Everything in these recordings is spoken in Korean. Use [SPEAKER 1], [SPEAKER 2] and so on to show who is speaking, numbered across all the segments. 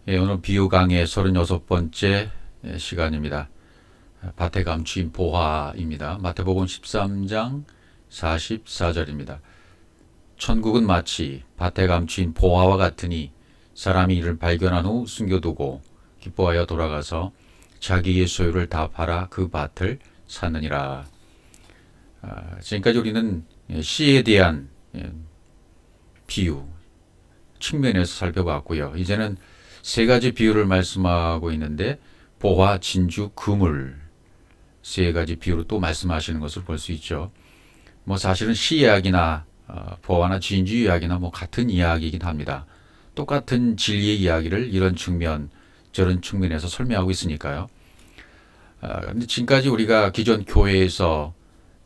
[SPEAKER 1] 오늘 비유 강의 36번째 시간입니다. 밭에 감추인 보화입니다. 마태복음 13장 44절입니다. 천국은 마치 밭에 감추인 보화와 같으니 사람이 이를 발견한 후 숨겨두고 기뻐하여 돌아가서 자기의 소유를 다 팔아 그 밭을 사느니라. 지금까지 우리는 씨에 대한 비유 측면에서 살펴봤고요. 이제는 세 가지 비유를 말씀하고 있는데 보화, 진주, 그물 세 가지 비유로 또 말씀하시는 것을 볼 수 있죠. 사실은 시 이야기나 보화나 진주 이야기나 같은 이야기이긴 합니다. 똑같은 진리의 이야기를 이런 측면 저런 측면에서 설명하고 있으니까요. 근데 지금까지 우리가 기존 교회에서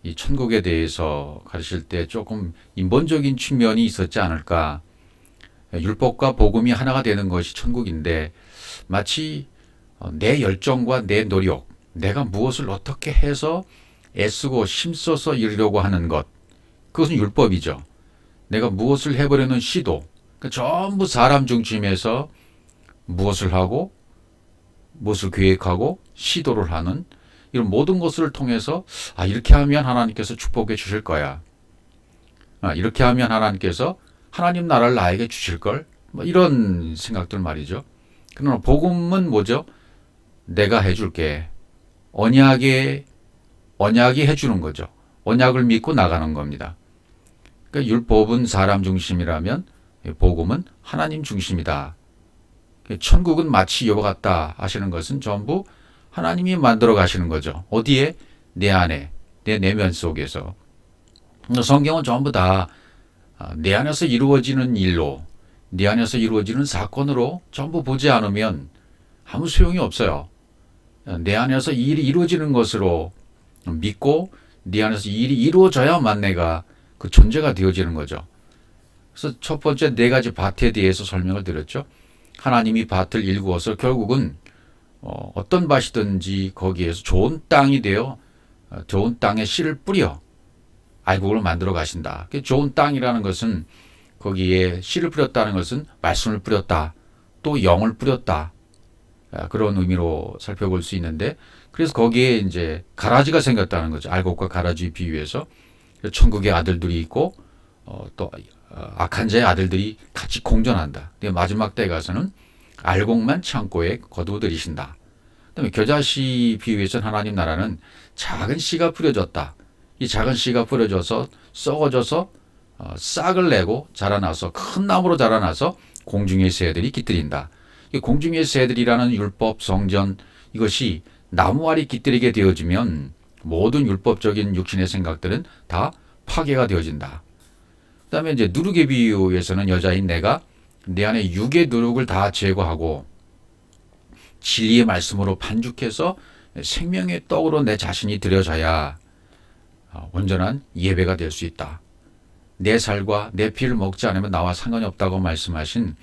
[SPEAKER 1] 이 천국에 대해서 가르칠 때 조금 인본적인 측면이 있었지 않을까. 율법과 복음이 하나가 되는 것이 천국인데 마치 내 열정과 내 노력, 내가 무엇을 어떻게 해서 애쓰고 힘써서 이루려고 하는 것, 그것은 율법이죠. 내가 무엇을 해보려는 시도, 그러니까 전부 사람 중심에서 무엇을 하고 무엇을 계획하고 시도를 하는 이런 모든 것을 통해서 이렇게 하면 하나님께서 축복해 주실 거야. 이렇게 하면 하나님께서 하나님 나라를 나에게 주실 걸 이런 생각들 말이죠. 그러나 복음은 뭐죠? 내가 해줄게. 언약이 해주는 거죠. 언약을 믿고 나가는 겁니다. 그러니까 율법은 사람 중심이라면 복음은 하나님 중심이다. 천국은 마치 이와 같다 하시는 것은 전부 하나님이 만들어 가시는 거죠. 어디에? 내 안에, 내 내면 속에서. 성경은 전부 다 내 안에서 이루어지는 일로, 내 안에서 이루어지는 사건으로 전부 보지 않으면 아무 소용이 없어요. 내 안에서 이 일이 이루어지는 것으로 믿고 내 안에서 이 일이 이루어져야만 내가 그 존재가 되어지는 거죠. 그래서 첫 번째 네 가지 밭에 대해서 설명을 드렸죠. 하나님이 밭을 일구어서 결국은 어떤 밭이든지 거기에서 좋은 땅이 되어 좋은 땅에 씨를 뿌려 알곡을 만들어 가신다. 좋은 땅이라는 것은 거기에 씨를 뿌렸다는 것은 말씀을 뿌렸다. 또 영을 뿌렸다. 그런 의미로 살펴볼 수 있는데 그래서 거기에 이제 가라지가 생겼다는 거죠. 알곡과 가라지 비유해서 천국의 아들들이 있고 또 악한 자의 아들들이 같이 공존한다. 마지막 때에 가서는 알곡만 창고에 거두어들이신다. 그다음에 겨자씨 비유에서는 하나님 나라는 작은 씨가 뿌려졌다. 이 작은 씨가 뿌려져서 썩어져서 싹을 내고 자라나서 큰 나무로 자라나서 공중의 새들이 깃들인다. 공중의 새들이라는 율법 성전 이것이 나무알이 깃들이게 되어지면 모든 율법적인 육신의 생각들은 다 파괴가 되어진다. 그다음에 이제 누룩의 비유에서는 여자인 내가 내 안에 육의 누룩을 다 제거하고 진리의 말씀으로 반죽해서 생명의 떡으로 내 자신이 드려져야 온전한 예배가 될 수 있다. 내 살과 내 피를 먹지 않으면 나와 상관이 없다고 말씀하신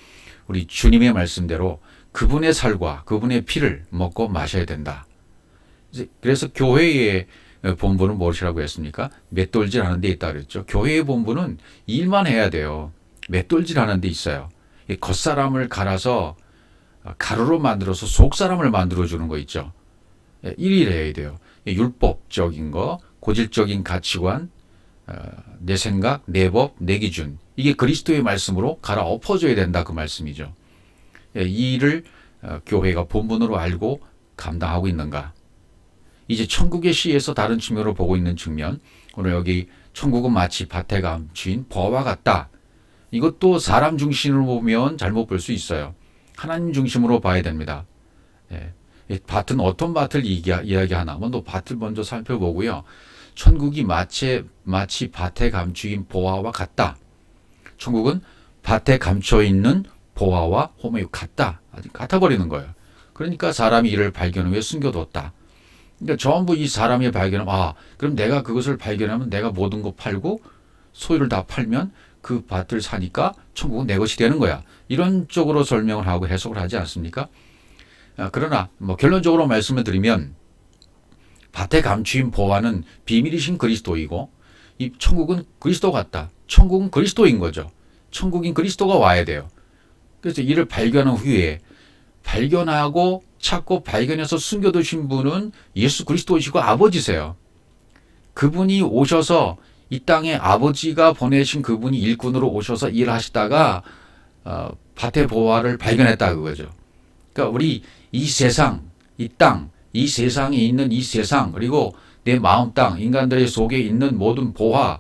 [SPEAKER 1] 우리 주님의 말씀대로 그분의 살과 그분의 피를 먹고 마셔야 된다. 그래서 교회의 본분은 무엇이라고 했습니까? 맷돌질 하는 데 있다 그랬죠. 교회의 본분은 일만 해야 돼요. 맷돌질 하는 데 있어요. 겉사람을 갈아서 가루로 만들어서 속사람을 만들어주는 거 있죠. 일을 해야 돼요. 율법적인 거, 고질적인 가치관, 내 생각, 내 법, 내 기준 이게 그리스도의 말씀으로 갈아엎어져야 된다 그 말씀이죠. 이 일을 교회가 본분으로 알고 감당하고 있는가. 이제 천국의 시에서 다른 측면으로 보고 있는 측면 오늘 여기 천국은 마치 밭에 감추인 보화와 같다. 이것도 사람 중심으로 보면 잘못 볼 수 있어요. 하나님 중심으로 봐야 됩니다. 밭은 어떤 밭을 이야기하나 한번 또 밭을 먼저 살펴보고요. 천국이 마치 밭에 감추인 보화와 같다. 천국은 밭에 감춰 있는 보화와 호메이 같다. 같아버리는 거예요. 그러니까 사람이 이를 발견 후에 숨겨뒀다. 그러니까 전부 이 사람이 발견하면 그럼 내가 그것을 발견하면 내가 모든 거 팔고 소유를 다 팔면 그 밭을 사니까 천국은 내 것이 되는 거야. 이런 쪽으로 설명을 하고 해석을 하지 않습니까? 그러나 결론적으로 말씀을 드리면 밭에 감추인 보화는 비밀이신 그리스도이고 이 천국은 그리스도 같다. 천국은 그리스도인 거죠. 천국인 그리스도가 와야 돼요. 그래서 이를 발견한 후에 발견하고 찾고 발견해서 숨겨두신 분은 예수 그리스도이시고 아버지세요. 그분이 오셔서 이 땅에 아버지가 보내신 그분이 일꾼으로 오셔서 일하시다가 밭의 보화를 발견했다 그거죠. 그러니까 우리 이 세상, 이 땅, 이 세상에 있는 이 세상 그리고 내 마음 땅, 인간들의 속에 있는 모든 보화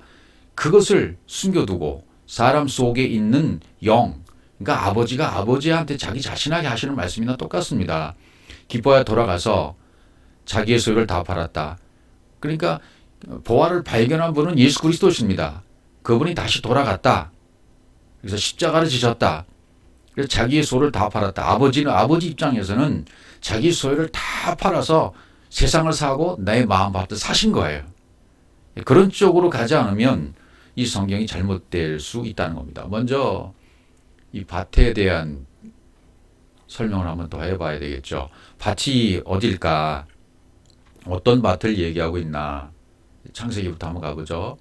[SPEAKER 1] 그것을 숨겨두고 사람 속에 있는 영 그러니까 아버지가 아버지한테 자기 자신에게 하시는 말씀이나 똑같습니다. 기뻐하여 돌아가서 자기의 소유를 다 팔았다. 그러니까 보화를 발견한 분은 예수 그리스도십니다. 그분이 다시 돌아갔다. 그래서 십자가를 지셨다. 그래서 자기의 소유를 다 팔았다. 아버지 입장에서는 자기 소유를 다 팔아서 세상을 사고 내 마음 밭을 사신 거예요. 그런 쪽으로 가지 않으면 이 성경이 잘못될 수 있다는 겁니다. 먼저 이 밭에 대한 설명을 한번 더 해봐야 되겠죠. 밭이 어딜까? 어떤 밭을 얘기하고 있나? 창세기부터 한번 가보죠.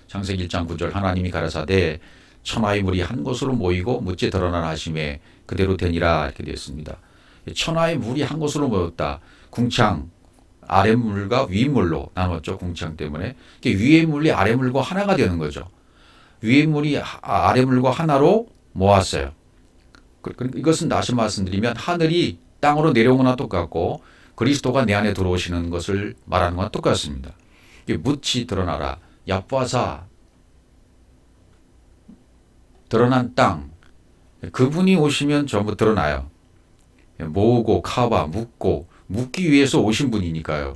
[SPEAKER 1] 창세기 1장 9절 하나님이 가라사대 천하의 물이 한 곳으로 모이고 묻지 드러나나 하심에 그대로 되니라 이렇게 되어 있습니다. 천하의 물이 한 곳으로 모였다. 궁창 아랫물과 윗물로 나눴죠. 궁창 때문에. 위의 물이 아랫물과 하나가 되는 거죠. 위의 물이 아랫물과 하나로 모았어요. 이것은 다시 말씀드리면 하늘이 땅으로 내려오는 거나 똑같고 그리스도가 내 안에 들어오시는 것을 말하는 거나 똑같습니다. 묻이 드러나라. 얍바사 드러난 땅. 그분이 오시면 전부 드러나요. 모으고 카바 묻고 묻기 위해서 오신 분이니까요.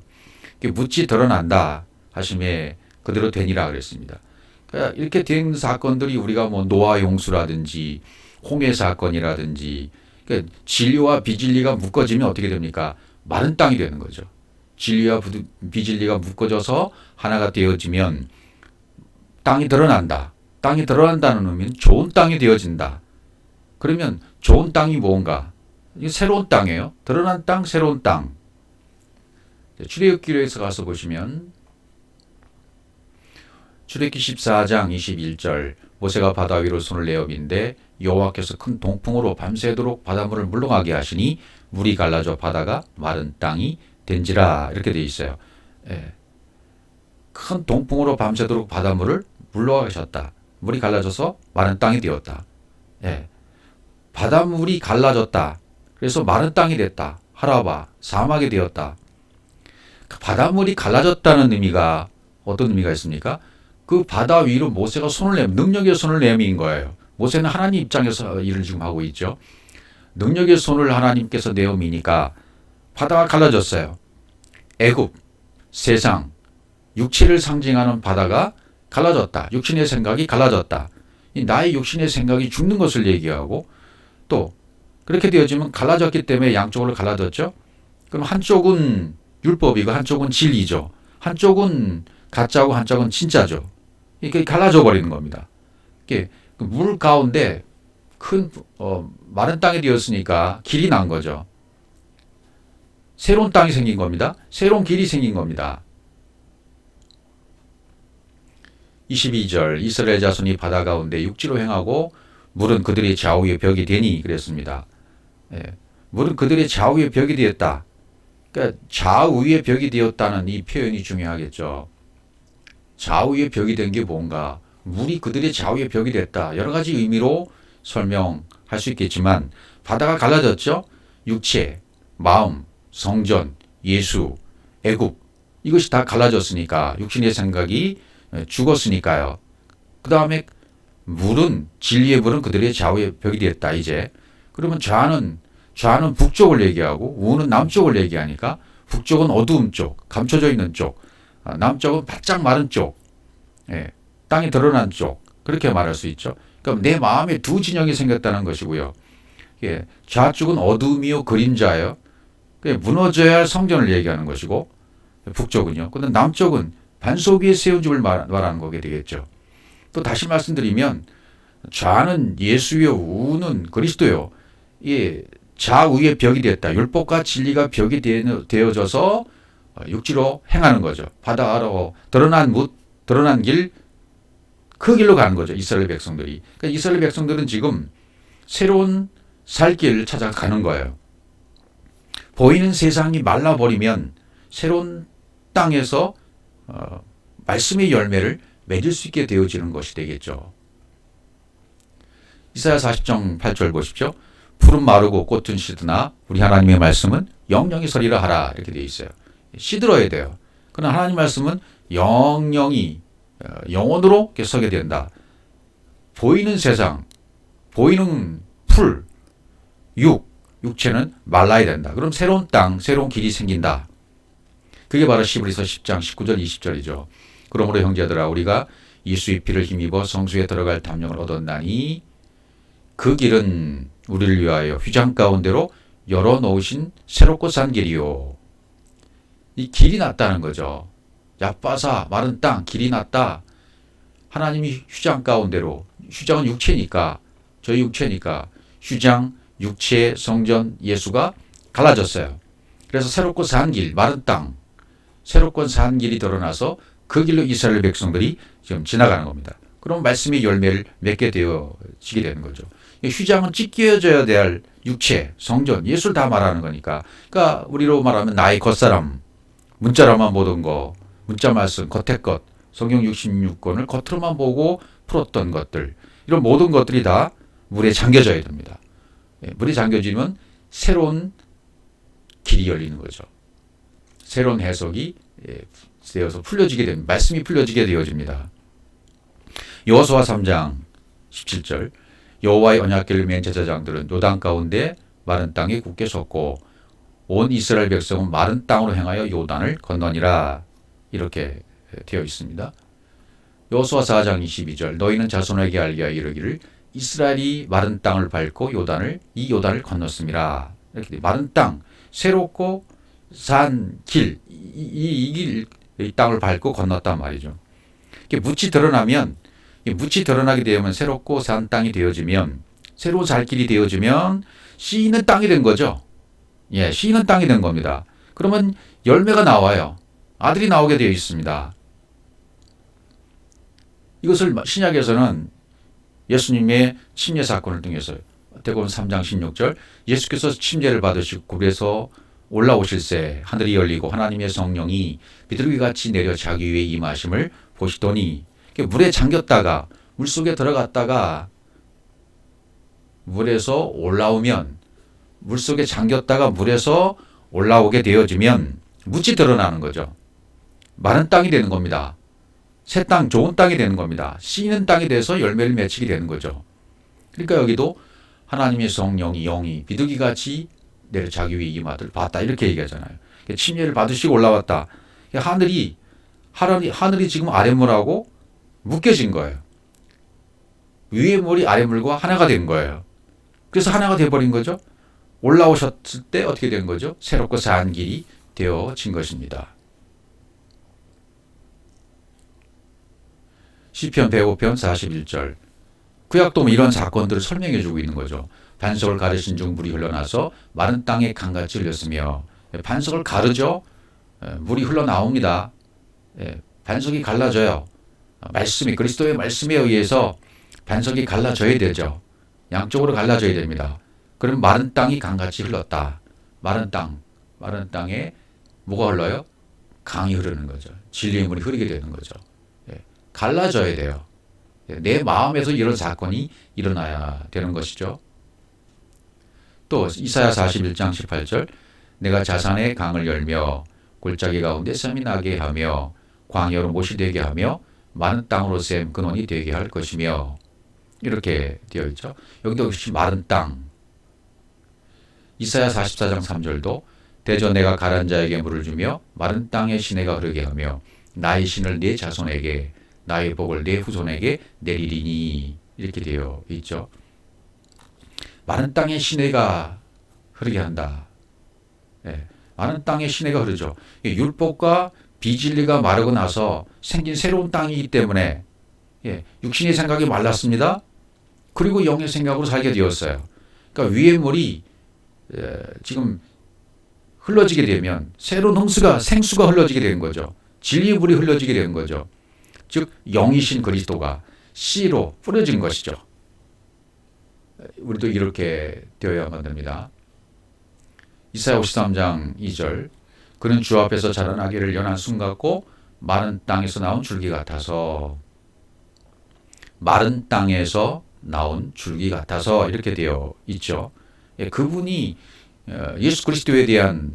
[SPEAKER 1] 묻이 드러난다 하심에 그대로 되니라 그랬습니다. 그러니까 이렇게 된 사건들이 우리가 뭐 노아 용수라든지 홍해 사건이라든지 그러니까 진리와 비진리가 묶어지면 어떻게 됩니까? 마른 땅이 되는 거죠. 진리와 비진리가 묶어져서 하나가 되어지면 땅이 드러난다. 땅이 드러난다는 의미는 좋은 땅이 되어진다. 그러면 좋은 땅이 뭔가? 이게 새로운 땅이에요. 드러난 땅, 새로운 땅. 출애굽기로에서 가서 보시면 출애굽기 14장 21절 모세가 바다 위로 손을 내어빈데 여호와께서 큰 동풍으로 밤새도록 바닷물을 물러가게 하시니 물이 갈라져 바다가 마른 땅이 된지라 이렇게 되어 있어요. 예. 큰 동풍으로 밤새도록 바닷물을 물러가게 하셨다. 물이 갈라져서 마른 땅이 되었다. 예. 바닷물이 갈라졌다. 그래서 마른 땅이 됐다. 하라바 사막이 되었다. 바닷물이 갈라졌다는 의미가 어떤 의미가 있습니까? 그 바다 위로 모세가 능력의 손을 내민 거예요. 모세는 하나님 입장에서 일을 지금 하고 있죠. 능력의 손을 하나님께서 내어미니까 바다가 갈라졌어요. 애굽, 세상, 육체를 상징하는 바다가 갈라졌다. 육신의 생각이 갈라졌다. 나의 육신의 생각이 죽는 것을 얘기하고 또 그렇게 되어지면 갈라졌기 때문에 양쪽으로 갈라졌죠. 그럼 한쪽은 율법이고 한쪽은 진리죠. 한쪽은 가짜고 한쪽은 진짜죠. 이게 갈라져 버리는 겁니다. 이게 물 가운데 큰 마른 땅이 되었으니까 길이 난 거죠. 새로운 땅이 생긴 겁니다. 새로운 길이 생긴 겁니다. 22절 이스라엘 자손이 바다 가운데 육지로 행하고 물은 그들의 좌우의 벽이 되니 그랬습니다. 예, 물은 그들의 좌우의 벽이 되었다. 그러니까 좌우의 벽이 되었다는 이 표현이 중요하겠죠. 좌우의 벽이 된 게 뭔가? 물이 그들의 좌우의 벽이 됐다. 여러 가지 의미로 설명할 수 있겠지만 바다가 갈라졌죠. 육체, 마음, 성전, 예수, 애굽 이것이 다 갈라졌으니까 육신의 생각이 죽었으니까요. 그 다음에 물은 진리의 물은 그들의 좌우의 벽이 됐다. 이제 그러면 좌는 북쪽을 얘기하고 우는 남쪽을 얘기하니까 북쪽은 어두움 쪽, 감춰져 있는 쪽, 남쪽은 바짝 마른 쪽, 예, 땅이 드러난 쪽 그렇게 말할 수 있죠. 그럼 내 마음에 두 진영이 생겼다는 것이고요. 예, 좌쪽은 어두움이요 그림자예요. 무너져야 할 성전을 얘기하는 것이고 북쪽은요. 근데 남쪽은 반석 위에 세운 집을 말하는 거게 되겠죠. 또 다시 말씀드리면 좌는 예수요 우는 그리스도요. 예, 좌우의 벽이 됐다. 율법과 진리가 벽이 되어져서 육지로 행하는 거죠. 바다로 드러난 길, 그 길로 가는 거죠. 이스라엘 백성들이. 그러니까 이스라엘 백성들은 지금 새로운 살 길을 찾아가는 거예요. 보이는 세상이 말라버리면 새로운 땅에서 말씀의 열매를 맺을 수 있게 되어지는 것이 되겠죠. 이사야 40장 8절 보십시오. 푸른 마르고 꽃은 시드나 우리 하나님의 말씀은 영영이 서리라 하라 이렇게 되어 있어요. 시들어야 돼요. 그러나 하나님 말씀은 영영이 영원으로 서게 된다. 보이는 세상, 보이는 풀, 육체는 말라야 된다. 그럼 새로운 땅, 새로운 길이 생긴다. 그게 바로 히브리서 10장 19절 20절이죠. 그러므로 형제들아 우리가 예수의 피를 힘입어 성소에 들어갈 담력을 얻었나니 그 길은 우리를 위하여 휘장 가운데로 열어놓으신 새롭고 산 길이요. 이 길이 났다는 거죠. 얕바사 마른 땅 길이 났다. 하나님이 휘장 가운데로, 휘장은 육체니까, 저희 육체니까 휘장, 육체, 성전, 예수가 갈라졌어요. 그래서 새롭고 산 길, 마른 땅, 새롭고 산 길이 드러나서 그 길로 이스라엘 백성들이 지금 지나가는 겁니다. 그럼 말씀의 열매를 맺게 되어지게 되는 거죠. 휘장은 찢겨져야 될 육체, 성전, 예수를 다 말하는 거니까. 그러니까 우리로 말하면 나의 겉사람, 문자로만 보던 거, 문자 말씀, 겉의 것, 성경 66권을 겉으로만 보고 풀었던 것들, 이런 모든 것들이 다 물에 잠겨져야 됩니다. 물에 잠겨지면 새로운 길이 열리는 거죠. 새로운 해석이 되어서 풀려지게 됩니다. 말씀이 풀려지게 되어집니다. 여호수아 3장 17절 여호와의 언약궤를 맨 제사장들은 요단 가운데 마른 땅에 굳게 섰고 온 이스라엘 백성은 마른 땅으로 행하여 요단을 건너니라 이렇게 되어 있습니다. 여호수아 4장 22절 너희는 자손에게 알게 하여 이르기를 이스라엘이 마른 땅을 밟고 이 요단을 건넜습니다. 이렇게 마른 땅, 새롭고 산 길, 이 땅을 밟고 건넜단 말이죠. 묻이 드러나면 묻이 드러나게 되면 새롭고 산 땅이 되어지면 새로운 살 길이 되어지면 씨 있는 땅이 된 거죠. 씨 있는 땅이 된 겁니다. 그러면 열매가 나와요. 아들이 나오게 되어 있습니다. 이것을 신약에서는 예수님의 침례 사건을 통해서 마태복음 3장 16절 예수께서 침례를 받으시고 굴에서 올라오실새 하늘이 열리고 하나님의 성령이 비둘기같이 내려 자기 위에 임하심을 보시더니 물에 잠겼다가 물속에 들어갔다가 물에서 올라오면 물속에 잠겼다가 물에서 올라오게 되어지면 묻이 드러나는 거죠. 마른 땅이 되는 겁니다. 새 땅, 좋은 땅이 되는 겁니다. 씨 있는 땅이 돼서 열매를 맺히게 되는 거죠. 그러니까 여기도 하나님의 성령이 영이 비둘기같이 내려 자기 위에 임하들 봤다 이렇게 얘기하잖아요. 침례를 받으시고 올라왔다. 하늘이 지금 아랫물하고 묶여진 거예요. 위의 물이 아랫물과 하나가 된 거예요. 그래서 하나가 돼버린 거죠. 올라오셨을 때 어떻게 된 거죠? 새롭고 산 길이 되어진 것입니다. 시편 105편 41절 구약도 이런 사건들을 설명해 주고 있는 거죠. 반석을 가르신 중 물이 흘러나서 마른 땅에 강같이 흘렸으며 반석을 가르죠. 물이 흘러나옵니다. 반석이 갈라져요. 말씀이 그리스도의 말씀에 의해서 반석이 갈라져야 되죠. 양쪽으로 갈라져야 됩니다. 그럼 마른 땅이 강같이 흘렀다. 마른 땅에 뭐가 흘러요? 강이 흐르는 거죠. 진리의 물이 흐르게 되는 거죠. 갈라져야 돼요. 내 마음에서 이런 사건이 일어나야 되는 것이죠. 또 이사야 41장 18절 내가 자산의 강을 열며 골짜기 가운데 샘이 나게 하며 광야로 못이 되게 하며 마른 땅으로 샘 근원이 되게 할 것이며 이렇게 되어 있죠. 여기도 역시 마른 땅. 이사야 44장 3절도 대저 내가 가란 자에게 물을 주며 마른 땅에 시내가 흐르게 하며 나의 신을 네 자손에게 나의 복을 내 후손에게 내리리니 이렇게 되어 있죠. 마른 땅에 시내가 흐르게 한다. 마른 땅에 시내가 흐르죠. 율법과 비진리가 마르고 나서 생긴 새로운 땅이기 때문에 육신의 생각이 말랐습니다. 그리고 영의 생각으로 살게 되었어요. 그러니까 위의 물이 지금 흘러지게 되면 새로운 생수가 흘러지게 되는 거죠. 진리의 물이 흘러지게 되는 거죠. 즉 영이신 그리스도가 씨로 뿌려진 것이죠. 우리도 이렇게 되어야만 됩니다. 이사야 53장 2절 그는 주 앞에서 자란 아기를 연한 순 같고 마른 땅에서 나온 줄기 같아서 마른 땅에서 나온 줄기 같아서 이렇게 되어 있죠. 그분이 예수 그리스도에 대한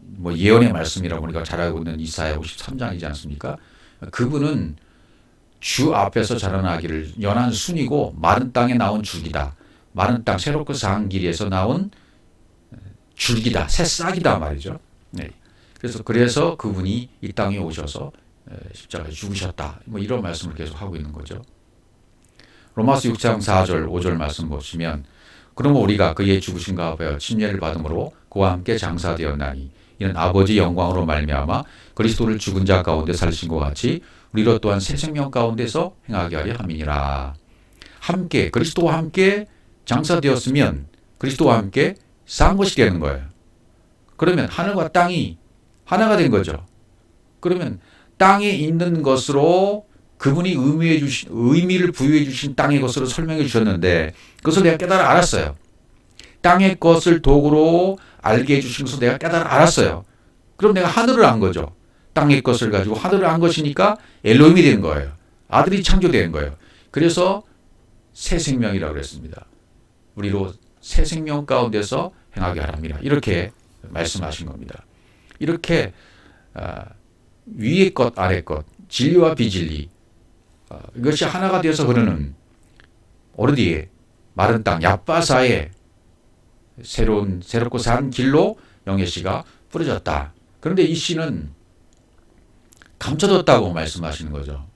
[SPEAKER 1] 뭐 예언의 말씀이라고 우리가 잘 알고 있는 이사야 53장이지 않습니까? 그분은 주 앞에서 자란 아기를 연한 순이고 마른 땅에 나온 줄기다. 마른 땅 새롭고 산 길에서 나온 줄기다. 새싹이다 말이죠. 네. 그래서 그분이 이 땅에 오셔서 십자가에 죽으셨다. 뭐 이런 말씀을 계속 하고 있는 거죠. 로마서 6장 4절 5절 말씀 보시면 그러므로 우리가 그의 죽으심과 하여 침례를 받음으로 그와 함께 장사되었나니 이는 아버지 영광으로 말미암아 그리스도를 죽은 자 가운데 살리신 것 같이 우리로 또한 새 생명 가운데서 행하게 하려 함이니라. 함께 그리스도와 함께 장사되었으면 그리스도와 함께 산 것이 되는 거예요. 그러면 하늘과 땅이 하나가 된 거죠. 그러면 땅에 있는 것으로 그분이 의미를 부여해 주신 땅의 것으로 설명해 주셨는데 그것을 내가 깨달아 알았어요. 땅의 것을 도구로 알게 해주신 것을 내가 깨달아 알았어요. 그럼 내가 하늘을 안 거죠. 땅의 것을 가지고 하늘을 안 것이니까 엘로힘이 된 거예요. 아들이 창조된 거예요. 그래서 새 생명이라고 그랬습니다. 우리로 새 생명 가운데서 행하게 하랍니다. 이렇게 말씀하신 겁니다. 이렇게 위의 것 아래 것 진리와 비진리 이것이 하나가 되어서 흐르는 어디에 마른 땅 얍바사에 새롭고 산 길로 영의 씨가 뿌려졌다. 그런데 이 씨는 감춰졌다고 말씀하시는 거죠.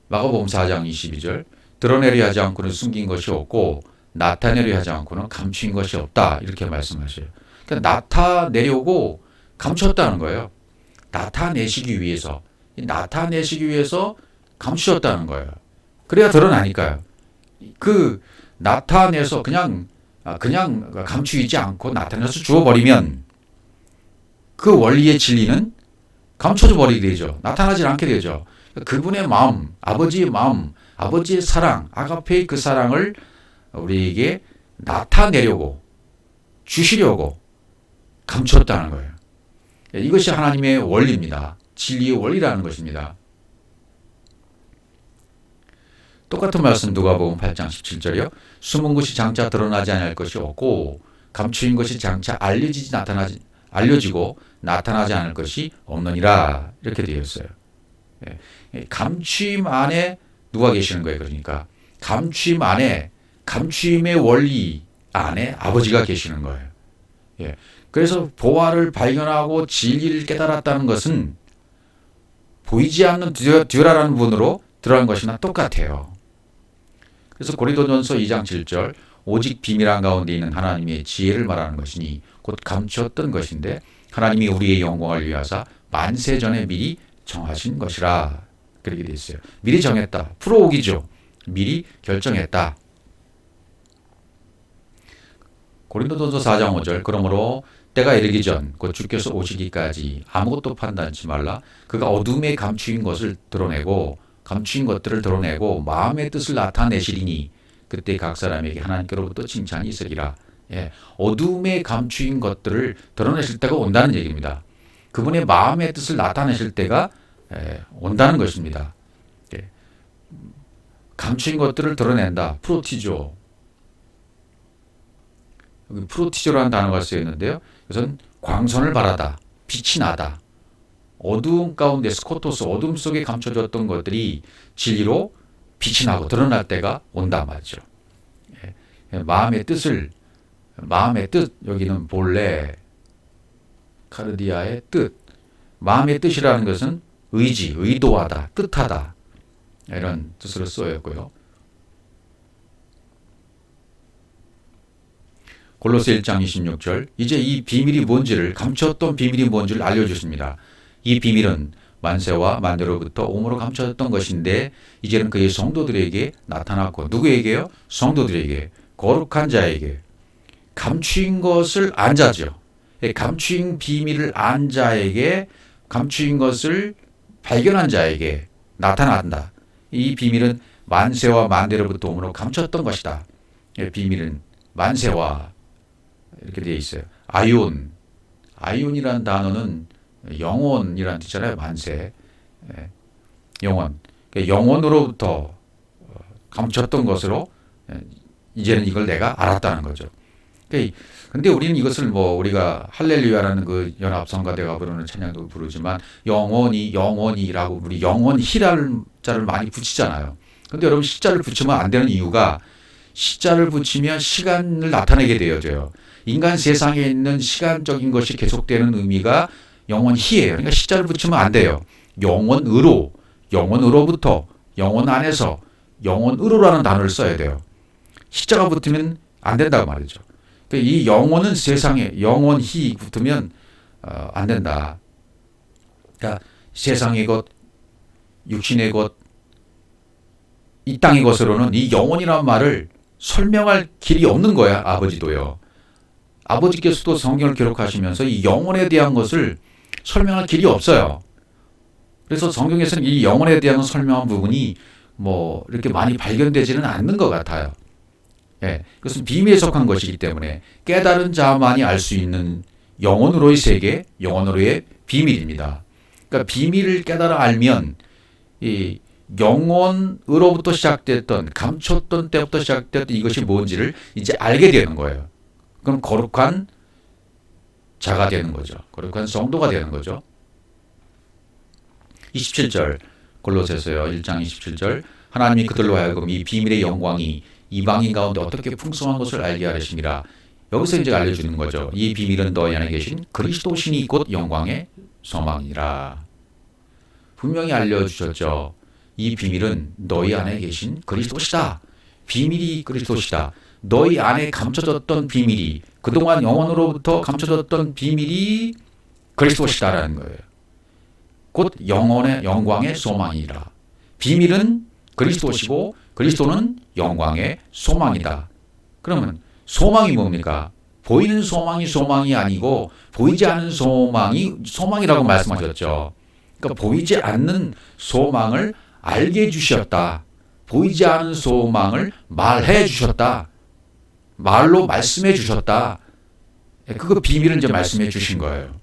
[SPEAKER 1] 마가복음 4장 22절 드러내려 하지 않고는 숨긴 것이 없고 나타내려 하지 않고는 감추인 것이 없다. 이렇게 말씀하셔요. 그러니까 나타내려고 감췄다는 거예요. 나타내시기 위해서 감추셨다는 거예요. 그래야 드러나니까요. 그 나타내서 그냥 감추이지 않고 나타내서 주어버리면 그 원리의 진리는 감춰져 버리게 되죠. 나타나지 않게 되죠. 그분의 마음, 아버지의 마음, 아버지의 사랑, 아가페의 그 사랑을 우리에게 나타내려고 주시려고 감췄다는 거예요. 이것이 하나님의 원리입니다. 진리의 원리라는 것입니다. 똑같은 말씀 누가복음 8장 17절이요. 숨은 것이 장차 드러나지 않을 것이 없고 감추인 것이 장차 알려지고 나타나지 않을 것이 없느니라. 이렇게 되어 있어요. 감추임 안에 누가 계시는 거예요? 그러니까 감추임의 원리 안에 아버지가 계시는 거예요. 그래서 보화를 발견하고 진리를 깨달았다는 것은 보이지 않는 듀라라는 분으로 들어간 것이나 똑같아요. 그래서 고린도전서 2장 7절 오직 비밀한 가운데 있는 하나님의 지혜를 말하는 것이니 곧 감추었던 것인데 하나님이 우리의 영광을 위하사 만세 전에 미리 정하신 것이라. 그렇게 되어 있어요. 미리 정했다. 프로오기죠. 미리 결정했다. 고린도전서 4장 5절 그러므로 때가 이르기 전 곧 주께서 오시기까지 아무것도 판단치 말라. 그가 어둠에 감추인 것들을 드러내고 마음의 뜻을 나타내시리니 그때 각 사람에게 하나님께로부터 칭찬이 있으리라. 어둠에 감추인 것들을 드러내실 때가 온다는 얘기입니다. 그분의 마음의 뜻을 나타내실 때가 온다는 것입니다. 감추인 것들을 드러낸다. 프로티조. 여기 프로티조라는 단어가 쓰여 있는데요. 그것은 광선을 발하다, 빛이 나다. 어두움 가운데 스코토스, 어둠 속에 감춰졌던 것들이 진리로 빛이 나고 드러날 때가 온다 말이죠. 마음의 뜻, 여기는 본래 카르디아의 뜻. 마음의 뜻이라는 것은 의지, 의도하다, 뜻하다. 이런 뜻으로 쓰였고요. 골로새 1장 26절 이제 이 비밀이 뭔지를 감췄던 비밀이 뭔지를 알려주십니다. 이 비밀은 만세와 만대로부터 오므로 감춰졌던 것인데 이제는 그의 성도들에게 나타났고 누구에게요? 성도들에게 거룩한 자에게 감추인 것을 안 자죠. 감추인 비밀을 안 자에게 감추인 것을 발견한 자에게 나타난다. 이 비밀은 만세와 만대로부터 오므로 감췄던 것이다. 비밀은 만세와 이렇게 되어 있어요. 아이온. 아이온이라는 단어는 영혼이라는 뜻이잖아요. 만세. 예, 영혼. 그러니까 영혼으로부터 감췄던 것으로 이제는 이걸 내가 알았다는 거죠. 근데 우리는 이것을 우리가 할렐루야라는 그 연합성가대가 부르는 찬양도 부르지만 영원히라고 우리 영원히라는 자를 많이 붙이잖아요. 근데 여러분 시자를 붙이면 안 되는 이유가 시자를 붙이면 시간을 나타내게 되어져요. 인간 세상에 있는 시간적인 것이 계속되는 의미가 영원히예요. 그러니까 시자를 붙이면 안 돼요. 영원으로부터, 영원 안에서, 영원으로라는 단어를 써야 돼요. 시자가 붙으면 안 된다고 말이죠. 이 영혼은 세상에 영원히 붙으면 안 된다. 그러니까 세상의 것, 육신의 것, 이 땅의 것으로는 이 영혼이라는 말을 설명할 길이 없는 거야. 아버지도요. 아버지께서도 성경을 기록하시면서 이 영혼에 대한 것을 설명할 길이 없어요. 그래서 성경에서는 이 영혼에 대한 설명한 부분이 이렇게 많이 발견되지는 않는 것 같아요. 예, 그것은 비밀에 속한 것이기 때문에 깨달은 자만이 알 수 있는 영혼으로의 세계, 영혼으로의 비밀입니다. 그러니까 비밀을 깨달아 알면 이 영혼으로부터 시작됐던, 감췄던 때부터 시작됐던 이것이 뭔지를 이제 알게 되는 거예요. 그럼 거룩한 자가 되는 거죠. 거룩한 성도가 되는 거죠. 27절 골로새서요 1장 27절 하나님이 그들로 하여금 이 비밀의 영광이 이방인 가운데 어떻게 풍성한 것을 알게 하시니라. 여기서 이제 알려주는 거죠. 이 비밀은 너희 안에 계신 그리스도신이 곧 영광의 소망이라. 분명히 알려주셨죠. 이 비밀은 너희 안에 계신 그리스도시다. 비밀이 그리스도시다. 너희 안에 감춰졌던 비밀이, 그동안 영혼으로부터 감춰졌던 비밀이 그리스도시다라는 거예요. 곧 영혼의 영광의 소망이라. 비밀은 그리스도시고 그리스도는 영광의 소망이다. 그러면 소망이 뭡니까? 보이는 소망이 아니고 보이지 않는 소망이 소망이라고 말씀하셨죠. 그러니까 보이지 않는 소망을 알게 해주셨다. 보이지 않는 소망을 말해 주셨다. 말로 말씀해 주셨다. 그거 비밀을 이제 말씀해 주신 거예요.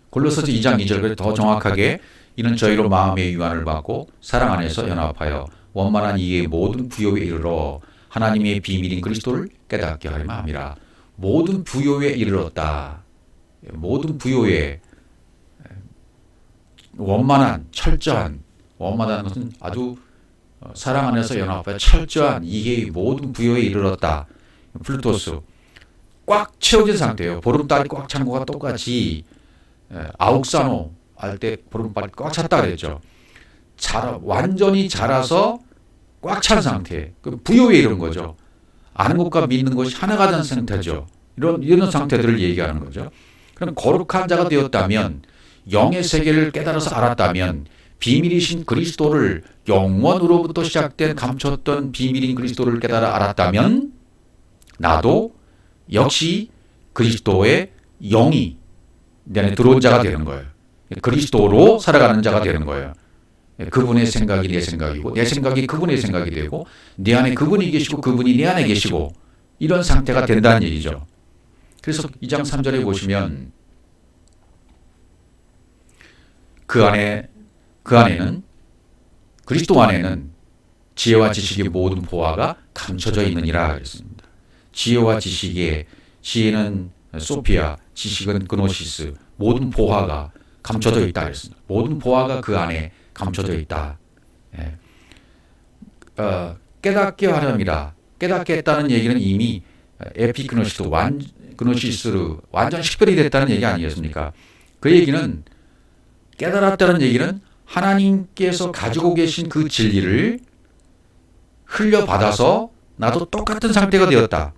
[SPEAKER 1] 골로새서 2장 2절 더 정확하게 이는 저희로 마음의 유한을 받고 사랑 안에서 연합하여 원만한 이의 모든 부요에 이르러 하나님의 비밀인 그리스도를 깨닫게 하려 함이라. 모든 부요에 이르렀다. 모든 부요에 원만한, 철저한, 원만한 것은 아주 사랑 안에서 연합하여 철저한 이해의 모든 부요에 이르렀다. 플루토스 꽉 채워진 상태예요. 보름달이 꽉 찬 것과 똑같이 아욱사노 할 때 보름달이 꽉 찼다 그랬죠. 완전히 자라서 꽉 찬 상태. 부요에 이른 거죠. 아는 것과 믿는 것이 하나가 된 상태죠. 이런 상태들을 얘기하는 거죠. 그럼 거룩한 자가 되었다면, 영의 세계를 깨달아서 알았다면, 비밀이신 그리스도를, 영원으로부터 시작된 감췄던 비밀인 그리스도를 깨달아 알았다면 나도 역시 그리스도의 영이 내 안에 들어온 자가 되는 거예요. 그리스도로 살아가는 자가 되는 거예요. 그분의 생각이 내 생각이고 내 생각이 그분의 생각이 되고 내 안에 그분이 계시고 그분이 내 안에 계시고 이런 상태가 된다는 얘기죠. 그래서 2장 3절에 보시면 그 안에는 그리스도 안에는 지혜와 지식의 모든 보화가 감춰져 있느니라 그랬습니다. 지혜와 지혜는 소피아, 지식은 그노시스, 모든 보화가 감춰져 있다 그랬습니다. 모든 보화가 그 안에 감춰져 있다. 깨닫게 하렴이라. 깨닫게 했다는 얘기는 이미 그노시스로 완전 식별이 됐다는 얘기 아니겠습니까? 그 얘기는 깨달았다는 얘기는 하나님께서 가지고 계신 그 진리를 흘려받아서 나도 똑같은 상태가 되었다.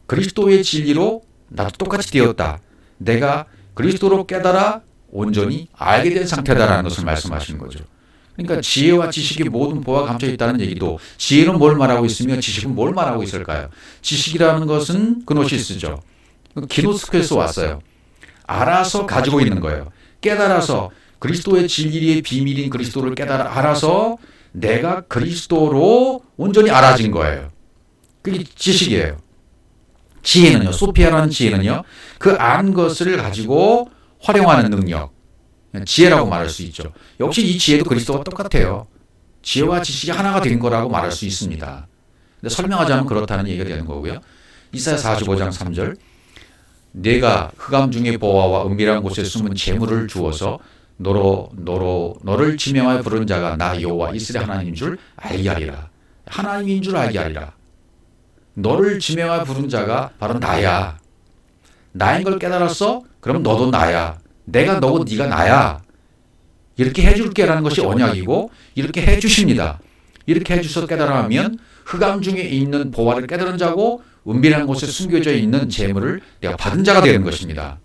[SPEAKER 1] 그리스도의 진리로 나도 똑같이 되었다. 내가 그리스도로 깨달아 온전히 알게 된 상태다라는 것을 말씀하시는 거죠. 그러니까 지혜와 지식의 모든 보화가 감춰 있다는 얘기도 지혜는 뭘 말하고 있으며 지식은 뭘 말하고 있을까요? 지식이라는 것은 그노시스죠. 기노스코에서 왔어요. 알아서 가지고 있는 거예요. 깨달아서 그리스도의 진리의 비밀인 그리스도를 깨달아 알아서 내가 그리스도로 온전히 알아진 거예요. 그게 지식이에요. 지혜는요, 소피아라는 지혜는요, 그 안 것을 가지고 활용하는 능력, 지혜라고 말할 수 있죠. 역시 이 지혜도 그리스도와 똑같아요. 지혜와 지식이 하나가 된 거라고 말할 수 있습니다. 근데 설명하자면 그렇다는 얘기가 되는 거고요. 이사야 45장 3절, 내가 흑암 중의 보화와 은밀한 곳에 숨은 재물을 주어서 너를 지명하여 부르는 자가 나 여호와 이스라엘 하나님인 줄 알게 하리라. 하나님인 줄 알게 하리라. 너를 지명하여 부른 자가 바로 나야. 나인 걸 깨달았어? 그럼 너도 나야. 내가 너고 네가 나야. 이렇게 해줄게라는 것이 언약이고 이렇게 해주십니다. 이렇게 해주셔서 깨달아하면 흑암 중에 있는 보화를 깨달은 자고 은밀한 곳에 숨겨져 있는 재물을 내가 받은 자가 되는 것입니다.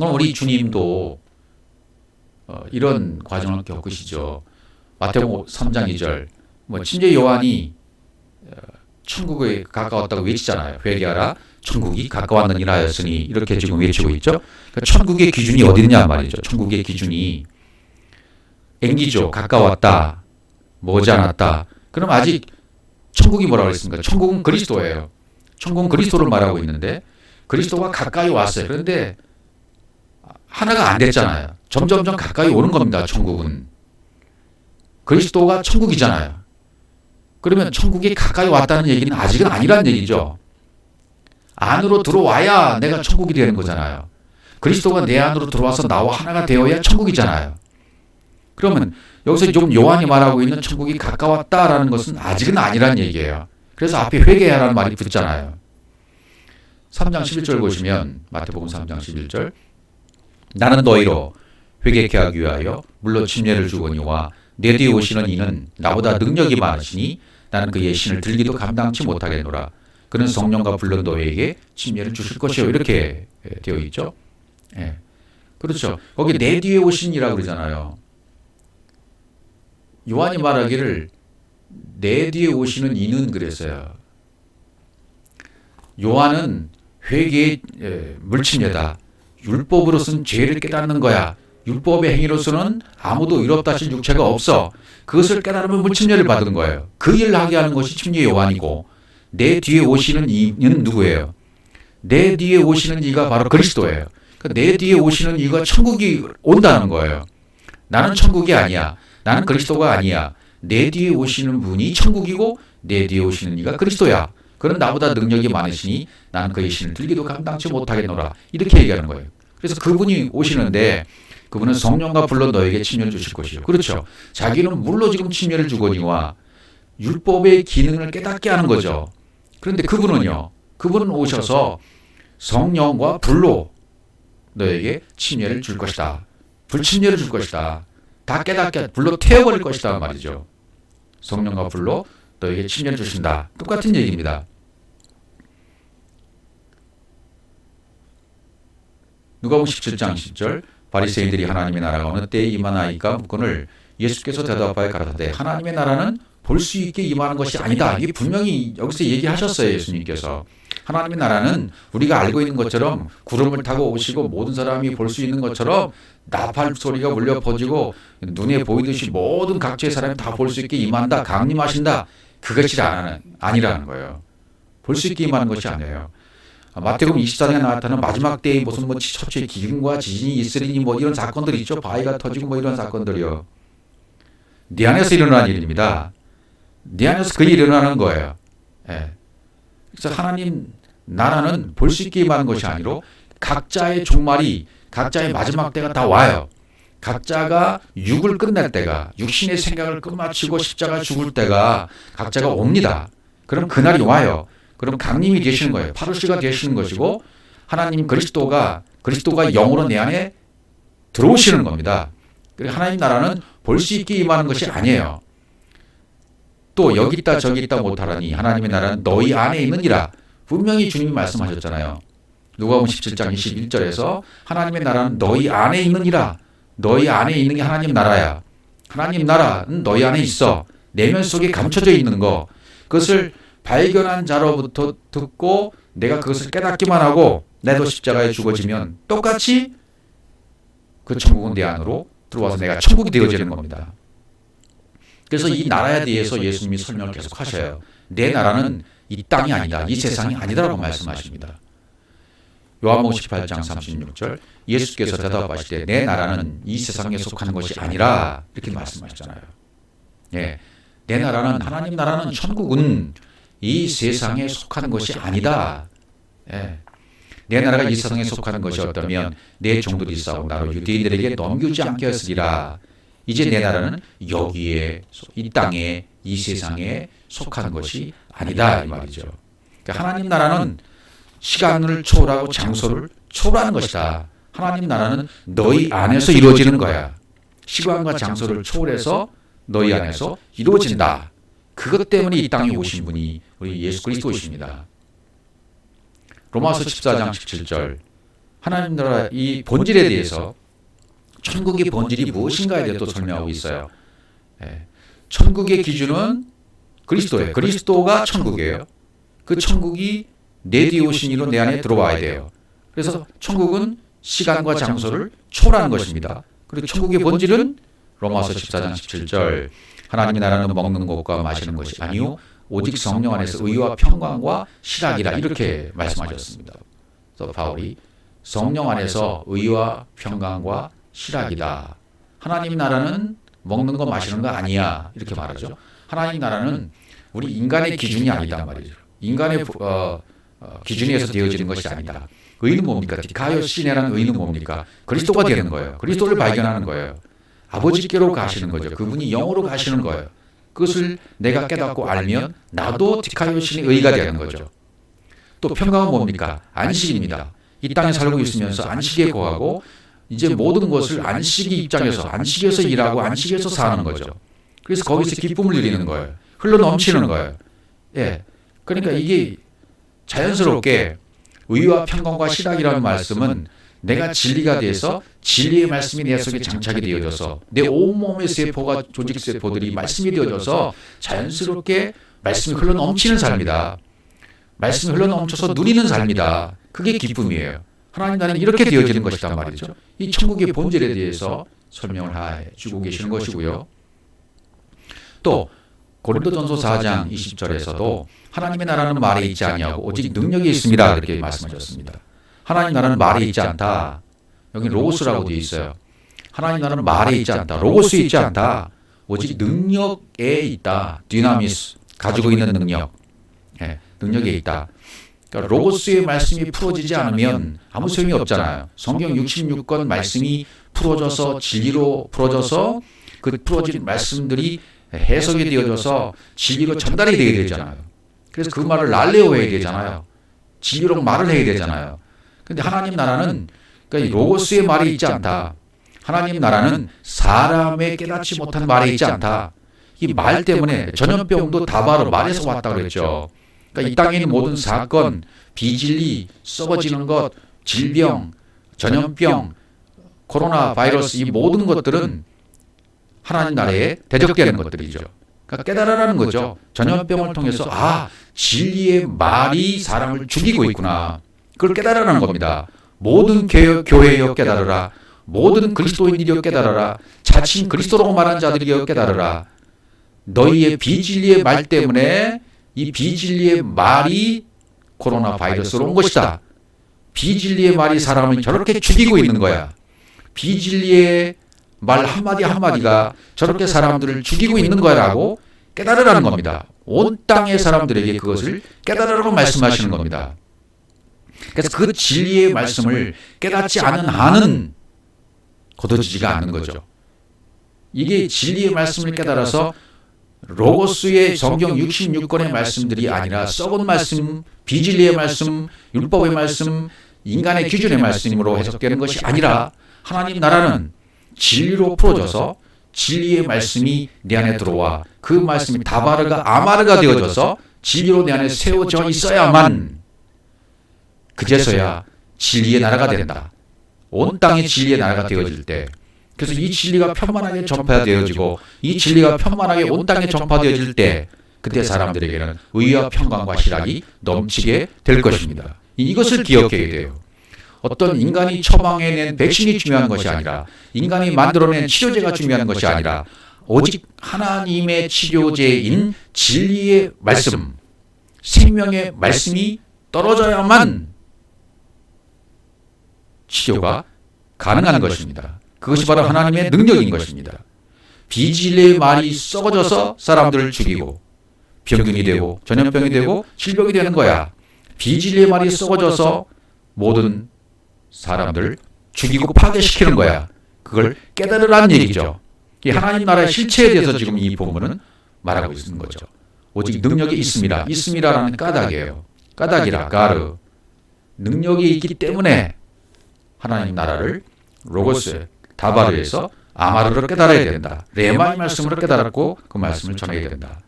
[SPEAKER 1] 우리 주님도 이런 과정을 겪으시죠. 마태복음 3장 2절, 침례 요한이 천국에 가까웠다고 외치잖아요. 회개하라, 천국이 가까웠느니라 하였으니, 이렇게 지금 외치고 있죠. 그러니까 천국의 기준이 어디 있냐 말이죠. 천국의 기준이 앵기죠. 가까웠다, 머지 않았다. 그럼 아직 천국이 뭐라고 했습니까? 천국은 그리스도예요. 천국은 그리스도를 말하고 있는데 그리스도가 가까이 왔어요. 그런데 하나가 안 됐잖아요. 점점점 가까이 오는 겁니다. 천국은. 그리스도가 천국이잖아요. 그러면 천국이 가까이 왔다는 얘기는 아직은 아니란 얘기죠. 안으로 들어와야 내가 천국이 되는 거잖아요. 그리스도가 내 안으로 들어와서 나와 하나가 되어야 천국이잖아요. 그러면 여기서 좀 요한이 말하고 있는 천국이 가까웠다라는 것은 아직은 아니란 얘기예요. 그래서 앞에 회개하라는 말이 붙잖아요. 3장 11절 보시면, 마태복음 3장 11절, 나는 너희로 회개케 하기 위하여 물로 침례를 주거니와 내 뒤에 오시는 이는 나보다 능력이 많으시니 나는 그의 신을 들기도 감당치 못하겠노라. 그는 성령과 불로 너희에게 침례를 주실 것이요. 이렇게 되어 있죠. 예. 그렇죠. 거기 내 뒤에 오신이라고 그러잖아요. 요한이 말하기를 내 뒤에 오시는 이는 그랬어요. 요한은 회개의 물침례다. 율법으로서는 죄를 깨닫는 거야. 율법의 행위로서는 아무도 의롭다 하신 육체가 없어. 그것을 깨달으면 물침례를 받은 거예요. 그 일을 하게 하는 것이 침례 요한이고, 내 뒤에 오시는 이는 누구예요? 내 뒤에 오시는 이가 바로 그리스도예요. 내 뒤에 오시는 이가 천국이 온다는 거예요. 나는 천국이 아니야. 나는 그리스도가 아니야. 내 뒤에 오시는 분이 천국이고 내 뒤에 오시는 이가 그리스도야. 그는 나보다 능력이 많으시니 나는 그의 신을 들기도 감당치 못하겠노라. 이렇게 얘기하는 거예요. 그래서 그분이 오시는데 그분은 성령과 불로 너에게 침례를 주실 것이요. 그렇죠. 자기는 물로 지금 침례를 주거니와 율법의 기능을 깨닫게 하는 거죠. 그런데 그분은요. 그분은 오셔서 성령과 불로 너에게 침례를 줄 것이다. 불침례를 줄 것이다. 다 깨닫게 불로 태워버릴 것이다 말이죠. 성령과 불로 너에게 침례를 주신다. 똑같은 얘기입니다. 누가복음 17장 10절, 바리새인들이 하나님의 나라가 어느 때에 임하나이까 묻거늘 예수께서 대답하여 가라사대 하나님의 나라는 볼 수 있게 임하는 것이 아니다. 이게 분명히 여기서 얘기하셨어요. 예수님께서. 하나님의 나라는 우리가 알고 있는 것처럼 구름을 타고 오시고 모든 사람이 볼 수 있는 것처럼 나팔 소리가 울려 퍼지고 눈에 보이듯이 모든 각지의 사람이 다 볼 수 있게 임한다. 강림하신다. 그것이 아니라는 거예요. 볼 수 있게 임하는 것이 아니에요. 마태복음 24장에 나타나는 마지막 때에 무슨 처처의 기근과 지진이 있으리니 이런 사건들이 있죠. 바위가 터지고 이런 사건들이요. 네 안에서 일어나는 일입니다. 네 안에서 그 일이 일어나는 거예요. 예. 그래서 하나님 나라는 볼 수 있게 임하는 것이 아니로 각자의 종말이, 각자의 마지막 때가 다 와요. 각자가 육을 끝낼 때가, 육신의 생각을 끝마치고 십자가 죽을 때가 각자가 옵니다. 그럼 그날이 와요. 그럼 강림이 되시는 거예요. 파루시가 되시는 것이고 하나님 그리스도가 영으로 내 안에 들어오시는 겁니다. 하나님 나라는 볼 수 있게 임하는 것이 아니에요. 또 여기 있다 저기 있다 못하라니 하나님의 나라는 너희 안에 있느니라. 분명히 주님이 말씀하셨잖아요. 누가복음 17장 21절에서 하나님의 나라는 너희 안에 있느니라. 너희 안에 있는 게 하나님 나라야. 하나님 나라는 너희 안에 있어. 내면 속에 감춰져 있는 거. 그것을 발견한 자로부터 듣고 내가 그것을 깨닫기만 하고 나도 십자가에 죽어지면 똑같이 그 천국은 내 안으로 들어와서 내가 천국이 되어지는 겁니다. 그래서 이 나라에 대해서 예수님이 설명을 계속 하셔요. 내 나라는 이 땅이 아니다. 이 세상이 아니다라고 말씀하십니다. 요한복음 18장 36절 예수께서 대답하실 때 내 나라는 이 세상에 속하는 것이 아니라 이렇게 말씀하시잖아요. 예, 내 나라는 하나님 나라는 천국은 이 세상에 속하는 것이 아니다. 예, 내 나라가 이 세상에 속하는 것이 어떠면 내 종들이 싸우고 나로 유대인들에게 넘기지 않게 하시리라. 이제 내 나라는 여기에 이 땅에 이 세상에 속하는 것이 아니다 이 말이죠. 그러니까 하나님 나라는 시간을 초월하고 장소를 초월하는 것이다. 하나님 나라는 너희 안에서 이루어지는 거야. 시간과 장소를 초월해서 너희 안에서 이루어진다. 그것 때문에 이 땅에 오신 분이 우리 예수 그리스도이십니다. 로마서 14장 17절 하나님 나라 이 본질에 대해서 천국의 본질이 무엇인가에 대해 또 설명하고 있어요. 천국의 기준은 그리스도예요. 그리스도가 천국이에요. 그 천국이 내 뒤에 오신 이로 내 안에 들어와야 돼요. 그래서 천국은 시간과 장소를 초월하는 것입니다. 그리고 천국의 본질은 로마서 14장 17절 하나님의 나라는 먹는 것과 마시는 것이 아니요 오직 성령 안에서 의와 평강과 실학이라 이렇게 말씀하셨습니다. 그래서 바울이 성령 안에서 의와 평강과 실학이다. 하나님 나라는 먹는 거 마시는 거 아니야 이렇게 말하죠. 하나님 나라는 우리 인간의 기준이 아니다 말이죠. 인간의 기준에서 되어지는 것이 아니다. 의는 뭡니까? 디카이오시네라는 의는 뭡니까? 그리스도가 되는 거예요. 그리스도를 발견하는 거예요. 아버지께로 가시는 거죠. 그분이 영으로 가시는 거예요. 그것을 내가 깨닫고 알면 나도 디카이오신의 의가 되는 거죠. 또 평강은 뭡니까? 안식입니다. 이 땅에 살고 있으면서 안식에 거하고 이제 모든 것을 안식의 입장에서 안식에서 일하고 안식에서 사는 거죠. 그래서 거기서 기쁨을 누리는 거예요. 흘러 넘치는 거예요. 예. 그러니까 이게 자연스럽게 의와 평강과 실학이라는 말씀은 내가 진리가 돼서 진리의 말씀이 내 속에 장착이 되어져서 내 온몸의 세포가 조직 세포들이 말씀이 되어져서 자연스럽게 말씀이 흘러 넘치는 삶이다. 말씀이 흘러 넘쳐서 누리는 삶이다. 그게 기쁨이에요. 하나님 나라는 이렇게 되어지는 것이란 말이죠. 이 천국의 본질에 대해서 설명을 해주고 계시는 것이고요. 또 고린도전서 4장 20절에서도 하나님의 나라는 말에 있지 아니하고 오직 능력에 있습니다. 이렇게 말씀하셨습니다. 하나님 나라는 말에 있지 않다. 여기 로고스라고 되어 있어요. 하나님 나라는 말에 있지 않다. 로고스에 있지 않다. 오직 능력에 있다. 디나미스, 가지고 있는 능력. 능력에 있다. 그러니까 로고스의 말씀이 풀어지지 않으면 아무 소용이 없잖아요. 성경 66권 말씀이 풀어져서 진리로 풀어져서 그 풀어진 말씀들이 해석이 되어져서 진리로 전달이 되어야 되잖아요. 그래서 그 말을 날레오 해야 되잖아요. 진리로 말을 해야 되잖아요. 근데 하나님 나라는 그러니까 이 로고스의 말이 있지 않다. 하나님 나라는 사람의 깨닫지 못한 말이 있지 않다. 이 말 때문에 전염병도 다 바로 말에서 왔다 그랬죠. 그러니까 이 땅에 있는 모든 사건, 비진리, 썩어지는 것, 질병, 전염병, 코로나 바이러스 이 모든 것들은 하나님 나라에 대적되는 것들이죠. 그러니까 깨달으라는 거죠. 전염병을 통해서 진리의 말이 사람을 죽이고 있구나. 그걸 깨달으라는 겁니다. 모든 교회여 깨달으라. 모든 그리스도인이여 깨달으라. 자칭 그리스도라고 말하는 자들이여 깨달으라. 너희의 비진리의 말 때문에 이 비진리의 말이 코로나 바이러스로 온 것이다. 비진리의 말이 사람을 저렇게 죽이고 있는 거야. 비진리의 말 한마디 한마디가 저렇게 사람들을 죽이고 있는 거라고 깨달으라는 겁니다. 온 땅의 사람들에게 그것을 깨달으라고 말씀하시는 겁니다. 그래서 그 진리의 말씀을 깨닫지 않은 한은 거둬지지가 않는 거죠. 이게 진리의 말씀을 깨달아서 로고스의 성경 66권의 말씀들이 아니라 썩은 말씀, 비진리의 말씀, 율법의 말씀, 인간의 기준의 말씀으로 해석되는 것이 아니라 하나님 나라는 진리로 풀어져서 진리의 말씀이 내 안에 들어와 그 말씀이 다바르가 아마르가 되어져서 진리로 내 안에 세워져 있어야만 그제서야 진리의 나라가 된다. 온 땅에 진리의 나라가 되어질 때 그래서 이 진리가 편만하게 전파되어지고 이 진리가 편만하게 온 땅에 전파되어질 때 그때 사람들에게는 의와 평강과 실학이 넘치게 될 것입니다. 이것을 기억해야 돼요. 어떤 인간이 처방해낸 백신이 중요한 것이 아니라 인간이 만들어낸 치료제가 중요한 것이 아니라 오직 하나님의 치료제인 진리의 말씀, 생명의 말씀이 떨어져야만 치료가 가능한 것입니다. 그것이 바로 하나님의 능력인 것입니다. 비진리의 말이 썩어져서 사람들을 죽이고 병균이 되고 전염병이 되고 질병이 되는 거야. 비진리의 말이 썩어져서 모든 사람들 죽이고 파괴시키는 거야. 그걸 깨달으라는 얘기죠. 이 하나님 나라의 실체에 대해서 지금 이 본문은 말하고 있는 거죠. 오직 능력이 있습니다. 있습니다라는 까닭이에요. 까닭이라 가르. 능력이 있기 때문에 하나님 나라를 로고스 다바르에서 아마르로 깨달아야 된다. 레마의 말씀으로 깨달았고 그 말씀을 전해야 된다.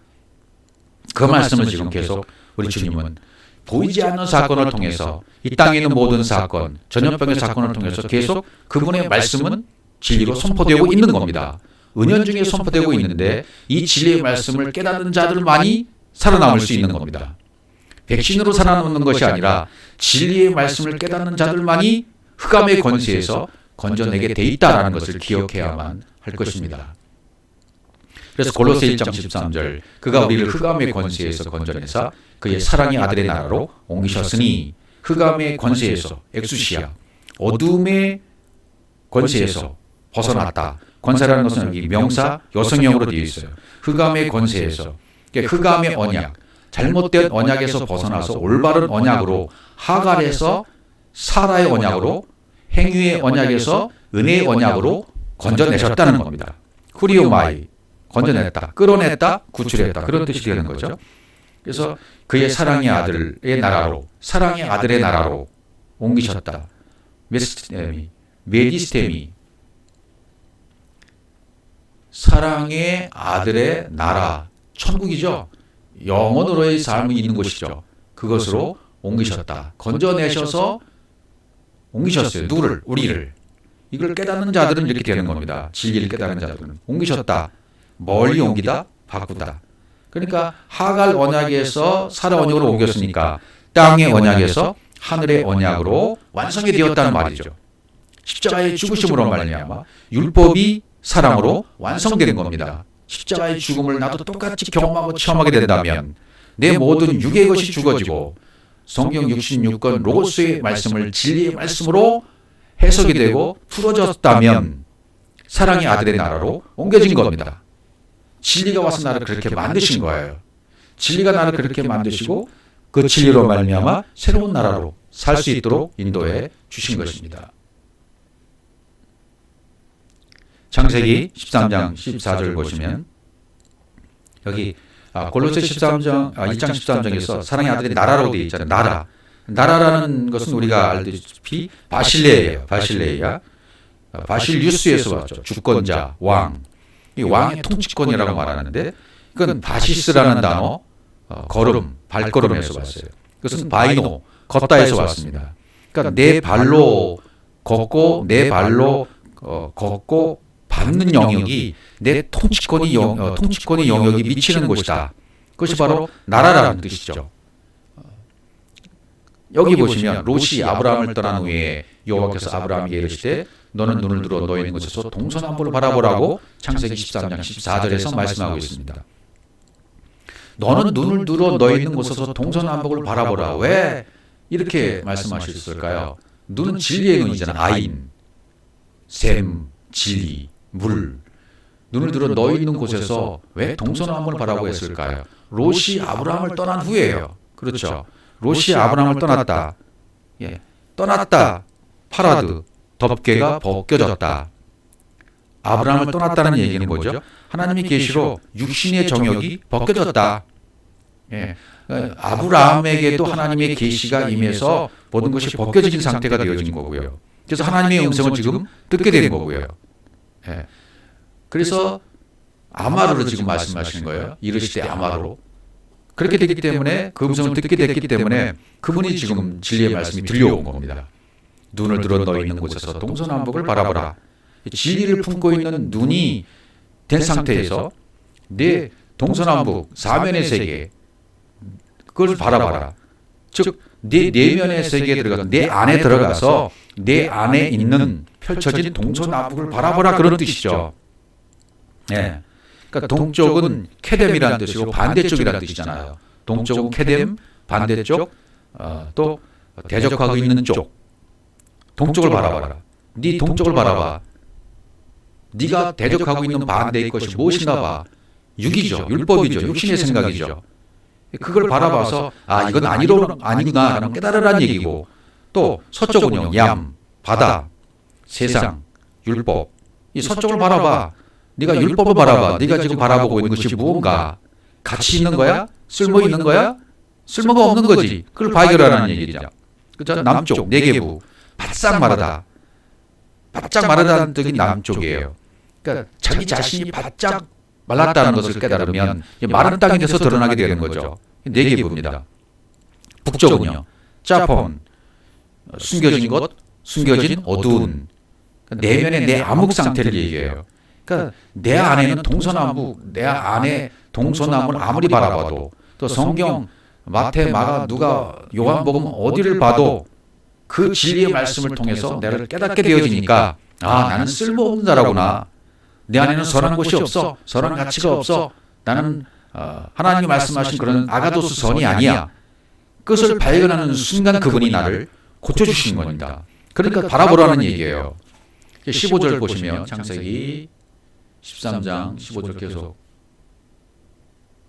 [SPEAKER 1] 그 말씀을 지금 계속 우리 주님은 보이지 않는 사건을 통해서 이 땅에 있는 모든 사건, 전염병의 사건을 통해서 계속 그분의 말씀은 진리로 선포되고 있는 겁니다. 은연중에 선포되고 있는데 이 진리의 말씀을 깨닫는 자들만이 살아남을 수 있는 겁니다. 백신으로 살아남는 것이 아니라 진리의 말씀을 깨닫는 자들만이 흑암의 권세에서 건져내게 돼 있다는 것을 기억해야만 할 것입니다. 그래서 골로새 1장 13절 그가 우리를 흑암의 권세에서 건져내사 그의 사랑의 아들의 나라로 옮기셨으니 흑암의 권세에서 엑수시아 어둠의 권세에서 벗어났다. 권세라는 것은 여기 명사 여성형으로 되어 있어요. 흑암의 권세에서 흑암의 언약 잘못된 언약에서 벗어나서 올바른 언약으로 하갈에서 사라의 언약으로 행위의 언약에서 은혜의 언약으로 건져내셨다는 겁니다. 후리오마이 건져냈다, 끌어냈다, 구출했다 그런 뜻이 되는 거죠. 그래서 그의 사랑의 아들의 나라로 사랑의 아들의 나라로 옮기셨다. 메디스테미 사랑의 아들의 나라 천국이죠. 영원으로의 삶이 있는 곳이죠. 그것으로 옮기셨다. 건져내셔서 옮기셨어요. 누구를? 우리를. 이걸 깨닫는 자들은 이렇게 되는 겁니다. 진리를 깨닫는 자들은 옮기셨다. 멀리 옮기다, 바꾸다. 그러니까 하갈 언약에서 사라 언약으로 옮겼으니까 땅의 언약에서 하늘의 언약으로 완성이 되었다는 말이죠. 십자가의 죽으심으로 말미암아 율법이 사랑으로 완성되는 겁니다. 십자가의 죽음을 나도 똑같이 경험하고 체험하게 된다면 내 모든 육의 것이 죽어지고 성경 66권 로고스의 말씀을 진리의 말씀으로 해석이 되고 풀어졌다면 사랑의 아들의 나라로 옮겨진 겁니다. 진리가 와서 나를 그렇게 만드신 거예요. 진리가 나를 그렇게 만드시고 그 진리로 말미암아 새로운 나라로 살 수 있도록 인도해 주신 것입니다. 창세기 13장 14절 보시면 여기 골로새 2장 13장에서 사랑의 아들의 나라로 되어 있잖아요. 나라. 나라라는 것은 우리가 알다시피 바실레예요. 바실레이아. 바실리우스에서 왔죠. 주권자, 왕. 이 왕의 통치권이라고 말하는데 이건 바시스라는 단어, 걸음, 발걸음에서 왔어요. 그것은 바이노, 걷다에서 왔습니다. 그러니까 내 발로 걷고 내 발로 걷고 밟는 영역이 내 통치권의 영역이 미치는 곳이다. 그것이 바로 나라라는 뜻이죠. 여기 보시면 롯이 아브라함을 떠난 후에 여호와께서 아브라함에게 이르시되 너는 눈을 들어 너의 있는 곳에서 동서남북을 바라보라고 창세기 13장 14절에서 말씀하고 있습니다. 너는 눈을 들어 너의 있는 곳에서 동서남북을 바라보라. 왜 이렇게 말씀하셨을까요? 눈은 진리의 눈이잖아. 아인, 샘, 진리, 물. 눈을 들어 너희 있는 곳에서 왜 동서남북을 바라보고 했을까요? 롯이 아브라함을 떠난 후에요. 그렇죠. 롯이 아브라함을 떠났다. 떠났다. 파라드. 덮개가 벗겨졌다. 아브라함을 떠났다는 얘기는 뭐죠? 하나님의 계시로 육신의 정욕이 벗겨졌다. 아브라함에게도 하나님의 계시가 임해서 모든 것이 벗겨진 상태가 되어진 거고요. 그래서 하나님의 음성을 지금 듣게 된 거고요. 그래서 아마르로 지금 말씀하시는 거예요. 이르시되 아마르로. 그렇게 되기 때문에 그 음성을 듣게 됐기 때문에 그분이 지금 진리의 말씀이 들려온 겁니다. 눈을 들어 너희 있는 곳에서 동서남북을 바라보라. 진리를 품고 있는 눈이 된 상태에서 내 동서남북 사면의 세계 그걸 바라봐라. 즉 내 내면의 세계에 들어가서 내 안에 들어가서 내 안에 있는 펼쳐진 동서남북을 바라보라 그런 뜻이죠. 그러니까 동쪽은 케뎀이라는 뜻이고 반대쪽이라는 뜻이잖아요. 동쪽은 케뎀, 반대쪽, 또 대적하고 있는 쪽. 동쪽을 바라봐라. 네 동쪽을 바라봐. 네가 대적하고 있는 반대의 것이 무엇인가 봐. 육이죠. 율법이죠. 육신의 생각이죠. 그걸 바라봐서 이건 아니구나라는 깨달으라는 얘기고, 또 서쪽은요. 얌, 바다, 세상, 율법. 이 서쪽을 바라봐. 네가 율법을 바라봐. 네가 지금 바라보고 있는 것이 무언가 가치 있는 거야? 쓸모 있는 거야? 쓸모가 없는 거지. 그걸 발견하라는 얘기죠. 그죠? 남쪽, 네개부. 바싹 마르다. 바짝 마르다는 뜻이 남쪽이에요. 그러니까 자기 자신이 바짝 말랐다는 것을 깨달으면 마른 땅이 돼서 드러나게 되는 거죠. 네개부입니다. 북쪽은요. 짜폰, 숨겨진 것, 숨겨진 어두운, 내면의 내 암흑 상태를 얘기해요. 그러니까 내 안에는 동서남북, 내 안에 동서남을 아무리 바라봐도, 또 성경 마태, 마가, 누가, 요한복음 어디를 봐도 그 진리의 말씀을 통해서 내가 깨닫게 되어지니까 나는 쓸모없는 자라구나. 내 안에는 선한 것이 없어. 선한 가치가 없어. 나는 하나님이 말씀하신 그런 아가도스 선이 아니야. 그것을 발견하는 순간 그분이 나를 고쳐주시는 겁니다. 그러니까 바라보라는 얘기예요. 15절 보시면 창세기 13장 15절 계속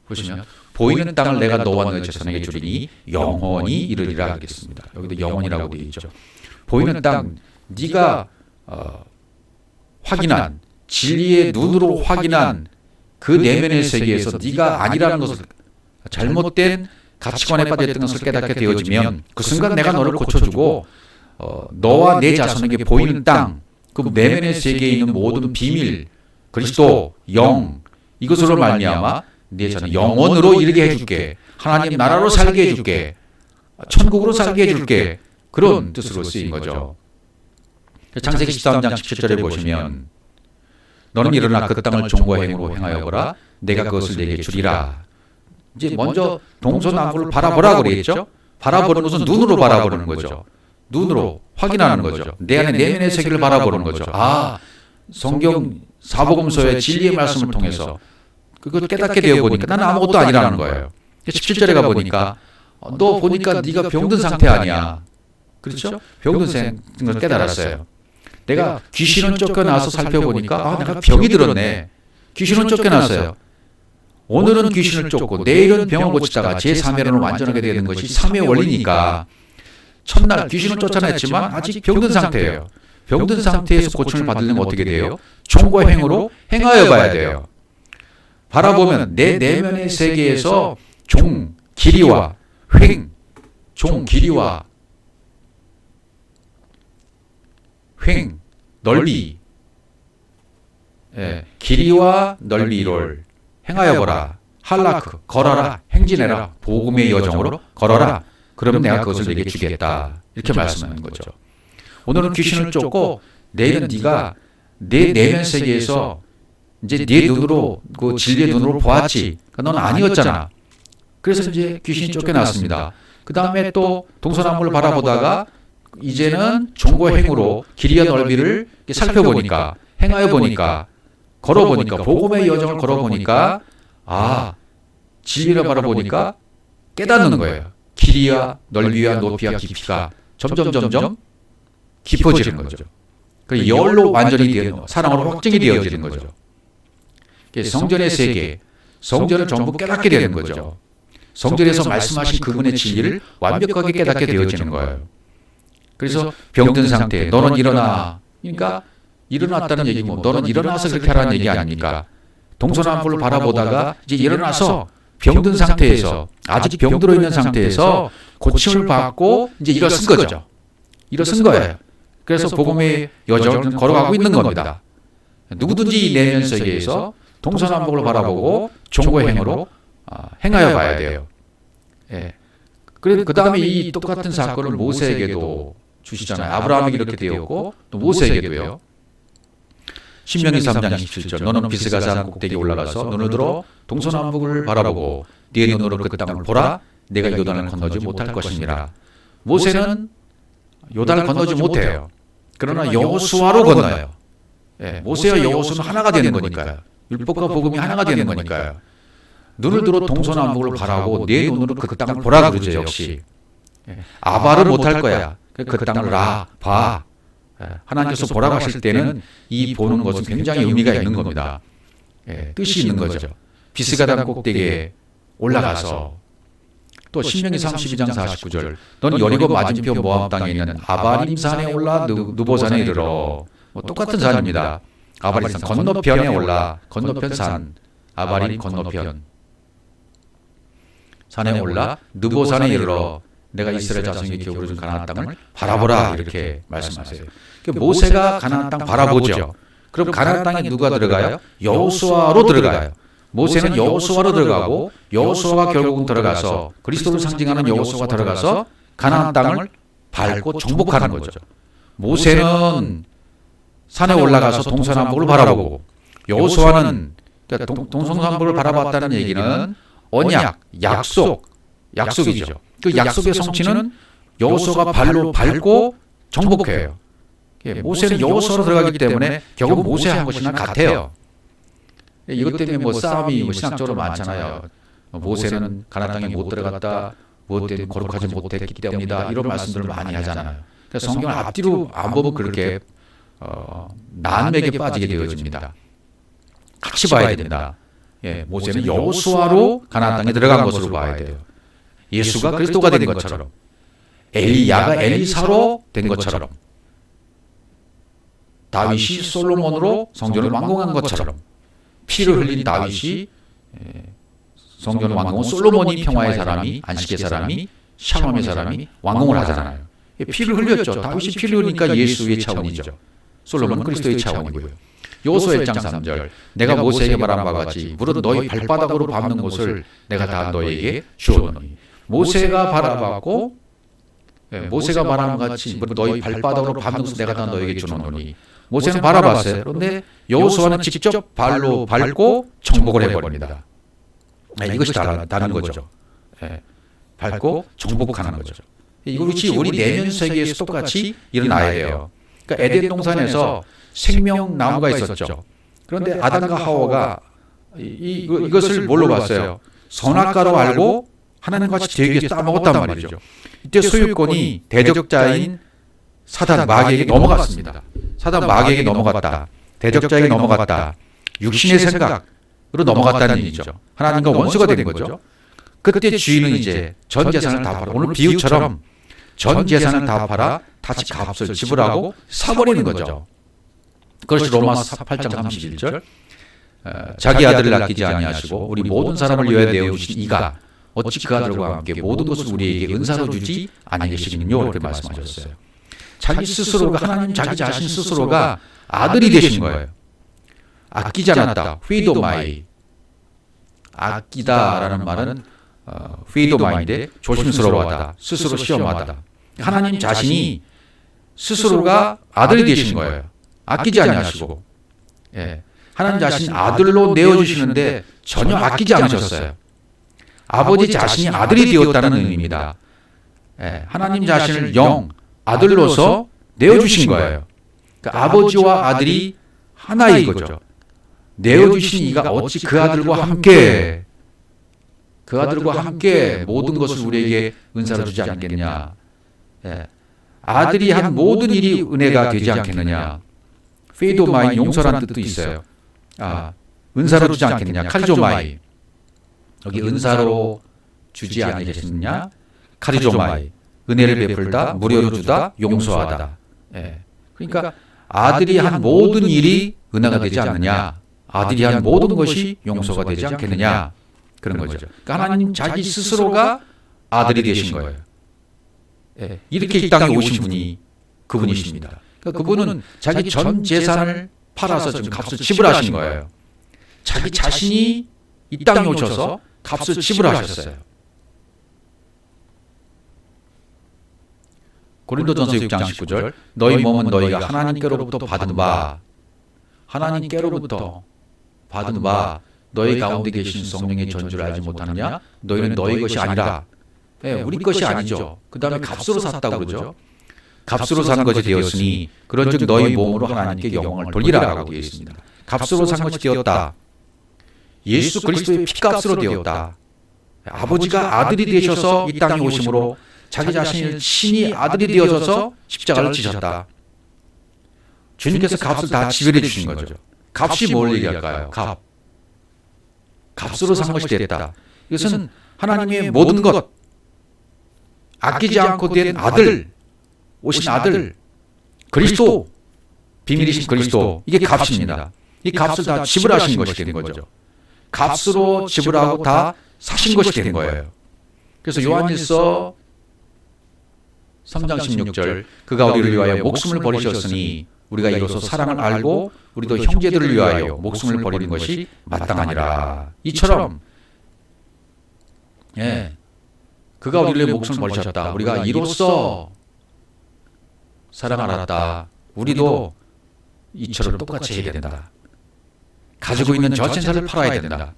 [SPEAKER 1] 보시면 보이는 땅을 내가 너와 너의 자손에게 주리니 영원히 이르리라 하겠습니다. 여기도 영원이라고 되어 있죠. 보이는 땅, 네가 확인한, 진리의 눈으로 확인한 그 내면의 세계에서 네가 아니라는 것을, 잘못된 가치관에 빠졌던 것을 깨닫게 되어지면 그 순간 내가 너를 고쳐주고 너와 내 자손에게 보이는 땅, 그 내면의 세계에 있는 모든 비밀, 그리스도, 영, 이것으로 말미암아 내 자손 영원으로 이르게 해줄게. 하나님 나라로 살게 해줄게. 천국으로 살게 해줄게. 그런 뜻으로 쓰인 거죠. 창세기 13장 17절에 보시면 너는 일어나 그 땅을 종과 행으로 행하여 보라. 내가 그것을 내게 주리라. 이제 먼저 동서남북을 바라보라고 그랬죠. 바라보는 것은 눈으로 바라보는 거죠. 눈으로 확인하는 거죠. 내 안에 내면의 세계를 바라보는 거죠. 성경 사복음서의 진리의 말씀을 통해서 그걸 깨닫게 되어 보니까 나는 아무것도 아니라는 거예요. 17절에 가보니까 너 보니까 네가 병든 상태 아니야. 그렇죠? 병든 상태를 깨달았어요. 내가 귀신을 쫓겨나서 살펴보니까 내가 병이 들었네. 귀신을 쫓겨났어요. 오늘은 귀신을 쫓고 내일은 병을 고치다가 제3회로는 완전하게 되는 것이 3회 원리니까 첫날 귀신을 쫓아냈지만 아직 병든 상태예요. 병든 상태에서 고침을 받으려면 어떻게 돼요? 종과 행으로 행하여 봐야 돼요. 바라보면 내 내면의 세계에서 종, 길이와 횡, 종, 길이와 횡, 넓이, 길이와 넓이를 행하여 보라. 할라크, 걸어라, 행진해라, 복음의 여정으로 걸어라. 그러면 내가 그것을 내게 주겠다. 이렇게 말씀하는 거죠. 오늘은 귀신을 쫓고 내일은 네가 내 내면 세계에서 이제 네 눈으로, 그 진리의 눈으로 보았지. 그러니까 너는 아니었잖아. 그래서 이제 귀신이 쫓겨났습니다. 그 다음에 또 동서남북을 바라보다가 이제는 종과 행으로 길이와 넓이를 살펴보니까, 행하여 보니까, 걸어보니까, 복음의 여정을 걸어보니까 진리를 바라보니까 깨닫는 거예요. 길이와 넓이와 높이와 깊이가 점점 깊어지는 거죠. 그 열로 완전히 사랑으로 확증이 되어지는 거죠. 성전의 세계, 성전을 전부 깨닫게 되는 거죠. 성전에서 말씀하신 그분의 진리를 완벽하게 깨닫게 되어지는 거예요. 그래서 병든 상태, 너는 일어나. 그러니까 일어났다는 얘기고 너는 일어나서 그렇게 하라는 얘기 아닙니까? 동서남북을 바라보다가 이제 일어나서 병든 상태에서, 아직 병들어 있는 상태에서 고침을 받고 이제 일어선 거죠. 일어선 거예요. 그래서 복음의 여정을 걸어가고 있는 겁니다. 누구든지 이 내면 세계에서 동서남북을 바라보고 종과 행으로 행하여 봐야 돼요. 그 다음에 이 똑같은 사건을 모세에게도 주시잖아요. 아브라함에게 이렇게 되었고 또 모세에게도요. 신명기 3장 27절 너는 비스가 산 꼭대기에 올라가서 눈을 들어 동서남북을 바라보고 네 눈으로 그 땅을 보라. 내가 요단을 건너지 못할 것이니라. 모세는 요단을 건너지 못해요. 그러나 여호수아로 건너요. 모세와 여호수아는 하나가 되는 거니까요. 율법과 복음이 하나가 되는 거니까요. 눈을 들어 동서남북을 바라고 내 눈으로 그 땅을 보라 그러죠. 역시 아바를 못할 거야. 그 땅을 봐. 하나님께서 보라고 하실 때는 이 보는 것은 굉장히 의미가 있는 겁니다. 뜻이 있는 거죠. 비스가단 꼭대기에 올라가서 또 신명기 32장 49절 너는 여리고 맞은편 모압 땅에 있는 아바림 산에 올라 느보산에 이르러 똑같은 산입니다. 아바림 산 건너편에 올라 건너편 산 아바림 건너편 산에 올라 느보산에 이르러 내가 이스라엘 자손에게 기업으로 준 가나안 땅을 바라보라 이렇게 말씀하세요. 모세가 가나안 땅 바라보죠. 그럼 가나안 땅에 누가 들어가요? 여호수아로 들어가요. 모세는 여호수아로 들어가고 여호수아가 결국은 들어가서 그리스도를 상징하는 여호수아가 들어가서 가나안 땅을 밟고 정복하는 거죠. 모세는 산에 올라가서 동서남북을 바라보고 여호수아는 동서남북을 바라봤다는 얘기는 언약, 약속이죠. 그 약속의 성취는 여호수아가 발로 밟고 정복해요. 모세는 여호수아로 들어가기 때문에 결국 모세한 것이나 같아요. 이것 때문에 싸움이 신학적으로 많잖아요. 모세는 가나안 땅에 못 들어갔다. 무엇 때문에 거룩하지 못했기 때문이다. 이런 말씀들을 많이 하잖아요. 그래서 성경을 앞뒤로 안 보면 그렇게 나눔에게 빠지게 되어집니다. 같이 봐야 됩니다. 모세는 여호수아로 가나안 땅에 들어간 것으로 봐야 돼요. 예수가 그리스도가 된 것처럼 엘리야가 엘리사로 된 것처럼 다윗이 솔로몬으로 성전을 완공한 것처럼 피를 흘린 다윗이 성전을 완공한 솔로몬이 평화의 사람이 안식의 사람이 샬롬의 사람이 완공을 하잖아요. 피를 흘렸죠. 다윗이 피를 흘리니까 예수의 차원이죠. 솔로몬은 그리스도의 차원이고요. 여호수아 1장 3절 내가 모세에게 말한 바와 같이 무릇 너희 발바닥으로 밟는 곳을 내가 다 너희에게 주었노니 모세가 바라봤고 모세가 말한 것 같이 무릇 너희 발바닥으로 밟는 곳을 내가 다 너희에게 주었노니 모세는 바라봤어요. 그런데 여호수아는 직접 발로 밟고 정복을 해버립니다. 이것이 다른 거죠. 밟고 정복하는 거죠. 이것이 우리 내면 세계에서 똑같이 일어나야 돼요. 그러니까 에덴 동산에서 생명나무가 있었죠. 그런데 아담과 하와가 이것을 뭘로 봤어요? 선악과로 알고 하나님과 같이 되기 위해서 따먹었단 말이죠. 이때 소유권이 대적자인 사단 마귀에게 넘어갔습니다. 사단 마귀에게 넘어갔다. 대적자에게 넘어갔다. 육신의 생각으로 넘어갔다는 얘기죠. 하나님과 원수가 된 거죠. 그때 주인은 이제 전 재산을 다 팔아. 오늘 비유처럼 전 재산을 다 팔아 다시 값을 지불하고 사버리는 거죠. 그것이 로마서 8장 31절 자기 아들을 아끼지 아니하시고 우리 모든 사람을 위하여 내어주신 이가 어찌 그 아들과 함께 모든 것을 우리에게 은사로 주지 아니하시겠느냐 이렇게 말씀하셨어요. 자기 스스로가 하나님 자기 자신 스스로가 아들이 되신 거예요. 아끼지 않았다. 휘도마이 아끼다라는 말은 휘도마인데 조심스러워하다. 스스로 시험하다. 하나님 자신이 스스로가 아들이 되신 거예요. 아끼지 아니하시고 하나님 자신이 아들로 내어주시는데 전혀 아끼지 않으셨어요. 아버지 자신이 아들이 되었다는 의미입니다. 하나님 자신을 아들로서 내어주신 거예요. 그러니까 아버지와 아들이 하나인 거죠. 내어주신 이가 어찌 그 아들과 함께 모든 것을 우리에게 은사로 주지 않겠느냐. 아들이 한 모든 일이 은혜가 되지 않겠느냐. 페이도마이 용서란 뜻도 있어요. 은사로 주지 않겠느냐. 카리조마이 여기 은사로 주지 아니겠느냐. 카리조마이 은혜를 베풀다, 무료로 주다, 용서하다. 그러니까 아들이 한 모든 일이 은혜가 되지 않느냐. 아들이 한 모든 것이 용서가 되지 않겠느냐. 그런 거죠. 그러니까 하나님 자기 스스로가 아들이 되신 거예요. 이렇게 이 땅에 오신 분이 그분이십니다. 그러니까 그분은 자기 전 재산을 팔아서 지금 값을 지불하신 거예요. 자기 자신이 이 땅에 오셔서 값을 지불하셨어요. 고린도전서 6장 19절 너희 몸은 너희가 하나님께로부터 받은 바 너희 가운데 계신 성령의 전주를 알지 못하느냐? 너희는 너희 것이 아니라 우리 것이 아니죠. 그 다음에 값으로 샀다고 그러죠. 값으로 산 것이 되었으니 그런즉 너희 몸으로 하나님께 영광을 돌리라라고 되어 있습니다. 값으로 산 것이 되었다.
[SPEAKER 2] 예수 그리스도의 피값으로 되었다. 아버지가 아들이 되셔서 이 땅에 오심으로 자기 자신을 친히 아들이 되어져서 십자가를 지셨다. 주님께서 값을 다 지불해 주신 거죠. 값이 뭘 얘기할까요? 값으로 산 것이 됐다. 이것은 하나님의 모든 것, 아끼지 않고 된 아들, 오신 아들, 그리스도, 비밀이신 그리스도, 이게 값입니다. 이 값을 다 지불하신 것이 된 거죠. 값으로 지불하고 다 사신 것이 된 거예요. 그래서 요한일서 3장 16절, 그가 우리를 위하여 목숨을 버리셨으니 우리가 이로써 사랑을 알고 우리도 형제들을 위하여 목숨을 버리는 것이 마땅하니라. 이처럼 그가 우리를 위해 목숨을 버리셨다. 우리가 이로써 사랑을 알았다. 우리도 이처럼 똑같이 해야 된다. 가지고 있는 전생사를 팔아야 된다.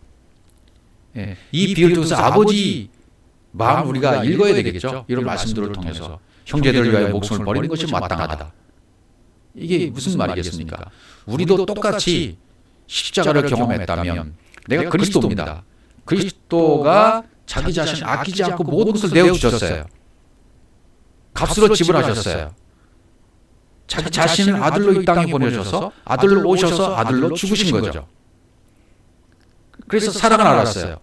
[SPEAKER 2] 이 비유를 통해서 아버지 마음 우리가 읽어야 되겠죠. 이런 말씀들을 통해서 형제들을 위하여 목숨을 버리는 것이 마땅하다. 이게 무슨 말이겠습니까? 우리도 똑같이 십자가를 경험했다면 내가 그리스도입니다. 그리스도가 자기 자신을 아끼지 않고 모든 것을 내어주셨어요. 값으로 지불하셨어요. 자기 자신을 아들로 이 땅에 보내셔서 아들로 오셔서 아들로 죽으신 거죠. 그래서 사랑을 알았어요.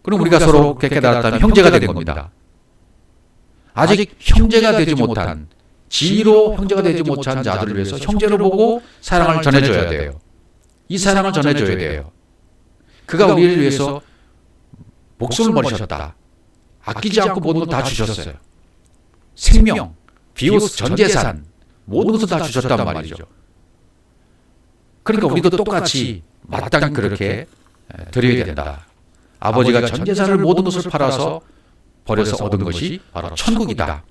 [SPEAKER 2] 그럼 우리가 서로 그렇게 깨달았다면 형제가 된 겁니다. 아직 형제가 되지 못한, 지위로 형제가 되지 못한 자들을 위해서 형제로 보고 사랑을 전해줘야 돼요. 이 사랑을 전해줘야 돼요. 그가 우리를 위해서 목숨을 버리셨다. 아끼지 않고 모든 걸 다 주셨어요. 생명, 비오스 전 재산, 모든 것을 다 주셨단 말이죠. 그러니까 우리도 똑같이 마땅히 그렇게 드려야 된다. 아버지가 전 재산을 모든 것을 팔아서 버려서 얻은 것이 바로 천국이다.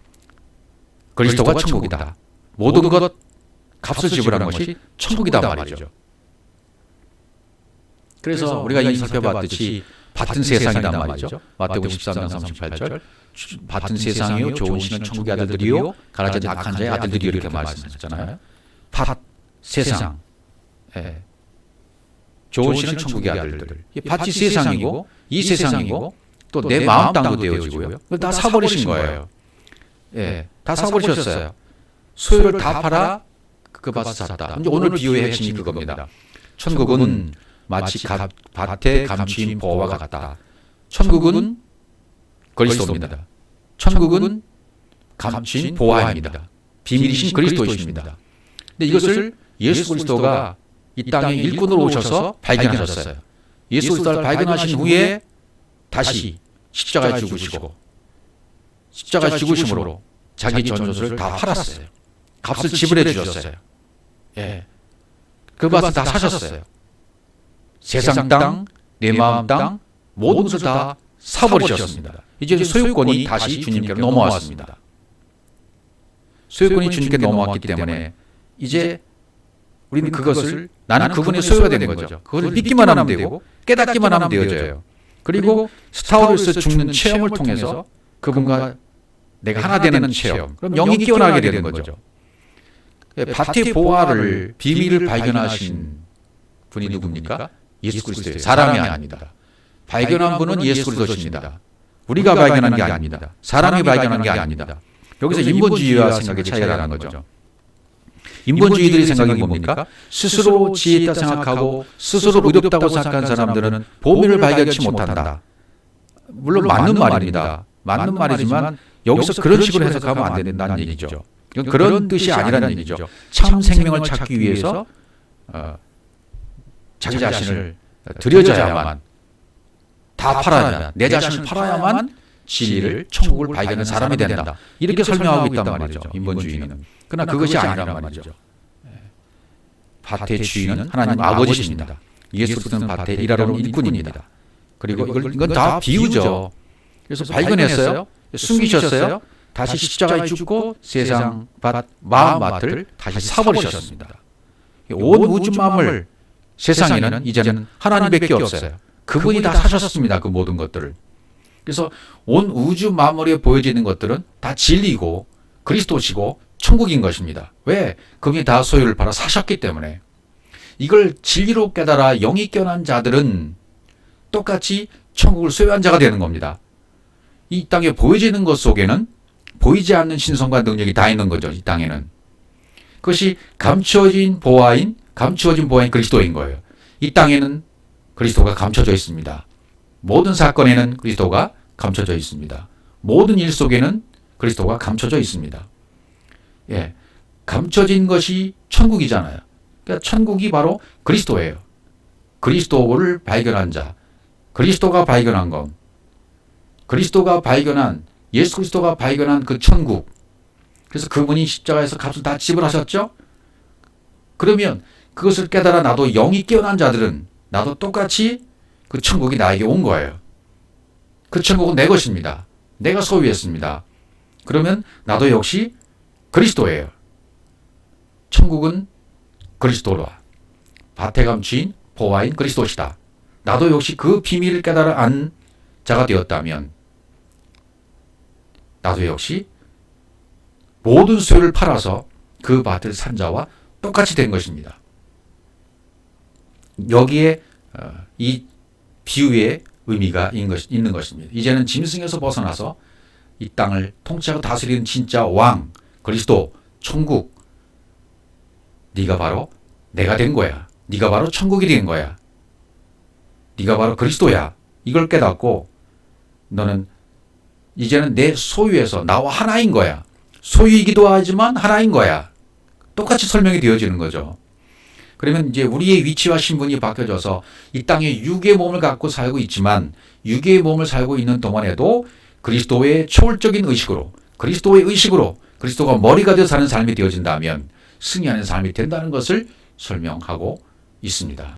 [SPEAKER 2] 그리스도가 천국이다. 모든 것 값을 지불한 것이 천국이다 말이죠. 그래서 우리가 이 살펴봤듯이 같은 세상이란 말이죠. 마태복음 13장 38절 같은 세상이요 좋은 신은 천국의 아들들이요 가라지 악한 자의 아들들이요 이렇게 말씀하셨잖아요. 세상, 좋은 신은 천국의 아들들. 밭이 세상이고 이 세상이고 또 내 마음 땅도 되어지고요. 그걸 다 사버리신 거예요. 다 사버리셨어요. 소유를 다 팔아 그 밭을 샀다. 이제 오늘 비유의 핵심이 그겁니다. 천국은 마치 밭에 감추인 보화와 같다. 천국은 그리스도입니다. 천국은 감추인 보화입니다. 비밀이신 그리스도이십니다. 근데 이것을 예수 그리스도가 이 땅에 일꾼으로 오셔서 발견하셨어요. 예수 그리스도를 발견하신 후에 다시 십자가에 죽으시고 십자가에 죽으심으로 자기 전소를 다 팔았어요. 값을 지불해 주셨어요. 그 밭을 다 사셨어요. 세상 땅, 내 마음 땅 모든 것을 다 사버리셨습니다. 이제 소유권이 다시 주님께로 넘어왔습니다. 소유권이 주님께 넘어왔기 때문에 이제 우리는 그것을 나는 그분의 소유가 되는 거죠. 그걸 믿기만 하면 되고 깨닫기만 하면 되어져요. 그리고 스타워르에서 죽는 체험을 통해서 그분과 내가 하나 되는 체험. 그럼 영이 깨어나게 되는 거죠. 밭의 보화를 비밀을 발견하신 분이 누굽니까? 예수 그리스도예요. 사람이 아닙니다. 발견한 분은 예수 그리스도십니다. 우리가 발견한 게 아닙니다. 사람이 발견한 게 아닙니다. 여기서 인본주의와 생각의 차이가 나는 거죠. 인본주의들의 생각이 뭡니까? 스스로 지혜 있다 생각하고 스스로 의롭다고 생각한 사람들은 보물을 발견치 못한다. 물론 맞는 말입니다. 맞는 말이지만 여기서 그런 식으로 해석하면 안 된다는 얘기죠. 그런 뜻이 아니라는 얘기죠. 참 생명을 찾기 위해서 자기 자신을 들여져야만, 다 팔아야만, 내 자신을 팔아야만 진리를, 천국을 발견하는 사람이 된다. 이렇게 설명하고 있단 말이죠. 인본주의는. 그러나 그것이 아니란 말이죠. 밭의 주인은 하나님 아버지십니다. 예수 그리스도는 밭에 일하러 온 일꾼입니다. 그리고 이건 다 비유죠. 그래서 발견했어요. 숨기셨어요. 다시 십자가에 죽고 세상 밭, 마음 밭을 다시 사버리셨습니다. 온 우주 마음을 세상에는 이제는 하나님밖에 없어요. 그분이 다 사셨습니다. 그 모든 것들을. 그래서 온 우주 만물에 보여지는 것들은 다 진리고 그리스도시고 천국인 것입니다. 왜? 그분이 다 소유를 팔아 사셨기 때문에. 이걸 진리로 깨달아 영이 깨어난 자들은 똑같이 천국을 소유한 자가 되는 겁니다. 이 땅에 보여지는 것 속에는 보이지 않는 신성과 능력이 다 있는 거죠. 이 땅에는. 그것이 감추어진 보화인 그리스도인 거예요. 이 땅에는 그리스도가 감춰져 있습니다. 모든 사건에는 그리스도가 감춰져 있습니다. 모든 일 속에는 그리스도가 감춰져 있습니다. 예, 감춰진 것이 천국이잖아요. 그러니까 천국이 바로 그리스도예요. 그리스도를 발견한 자, 그리스도가 발견한 것, 그리스도가 발견한 예수 그리스도가 발견한 그 천국. 그래서 그분이 십자가에서 값을 다 지불하셨죠? 그러면 그것을 깨달아 나도 영이 깨어난 자들은 나도 똑같이 그 천국이 나에게 온 거예요. 그 천국은 내 것입니다. 내가 소유했습니다. 그러면 나도 역시 그리스도예요. 천국은 그리스도라. 밭에 감추인 보화인 그리스도시다. 나도 역시 그 비밀을 깨달아 안 자가 되었다면 나도 역시 모든 소유를 팔아서 그 밭을 산 자와 똑같이 된 것입니다. 여기에 이 비유의 의미가 있는 것입니다. 이제는 짐승에서 벗어나서 이 땅을 통치하고 다스리는 진짜 왕, 그리스도, 천국. 네가 바로 내가 된 거야. 네가 바로 천국이 된 거야. 네가 바로 그리스도야. 이걸 깨닫고 너는 이제는 내 소유에서 나와 하나인 거야. 소유이기도 하지만 하나인 거야. 똑같이 설명이 되어지는 거죠. 그러면 이제 우리의 위치와 신분이 바뀌어져서 이 땅에 육의 몸을 갖고 살고 있지만 육의 몸을 살고 있는 동안에도 그리스도의 초월적인 의식으로 그리스도가 머리가 되어 사는 삶이 되어진다면 승리하는 삶이 된다는 것을 설명하고 있습니다.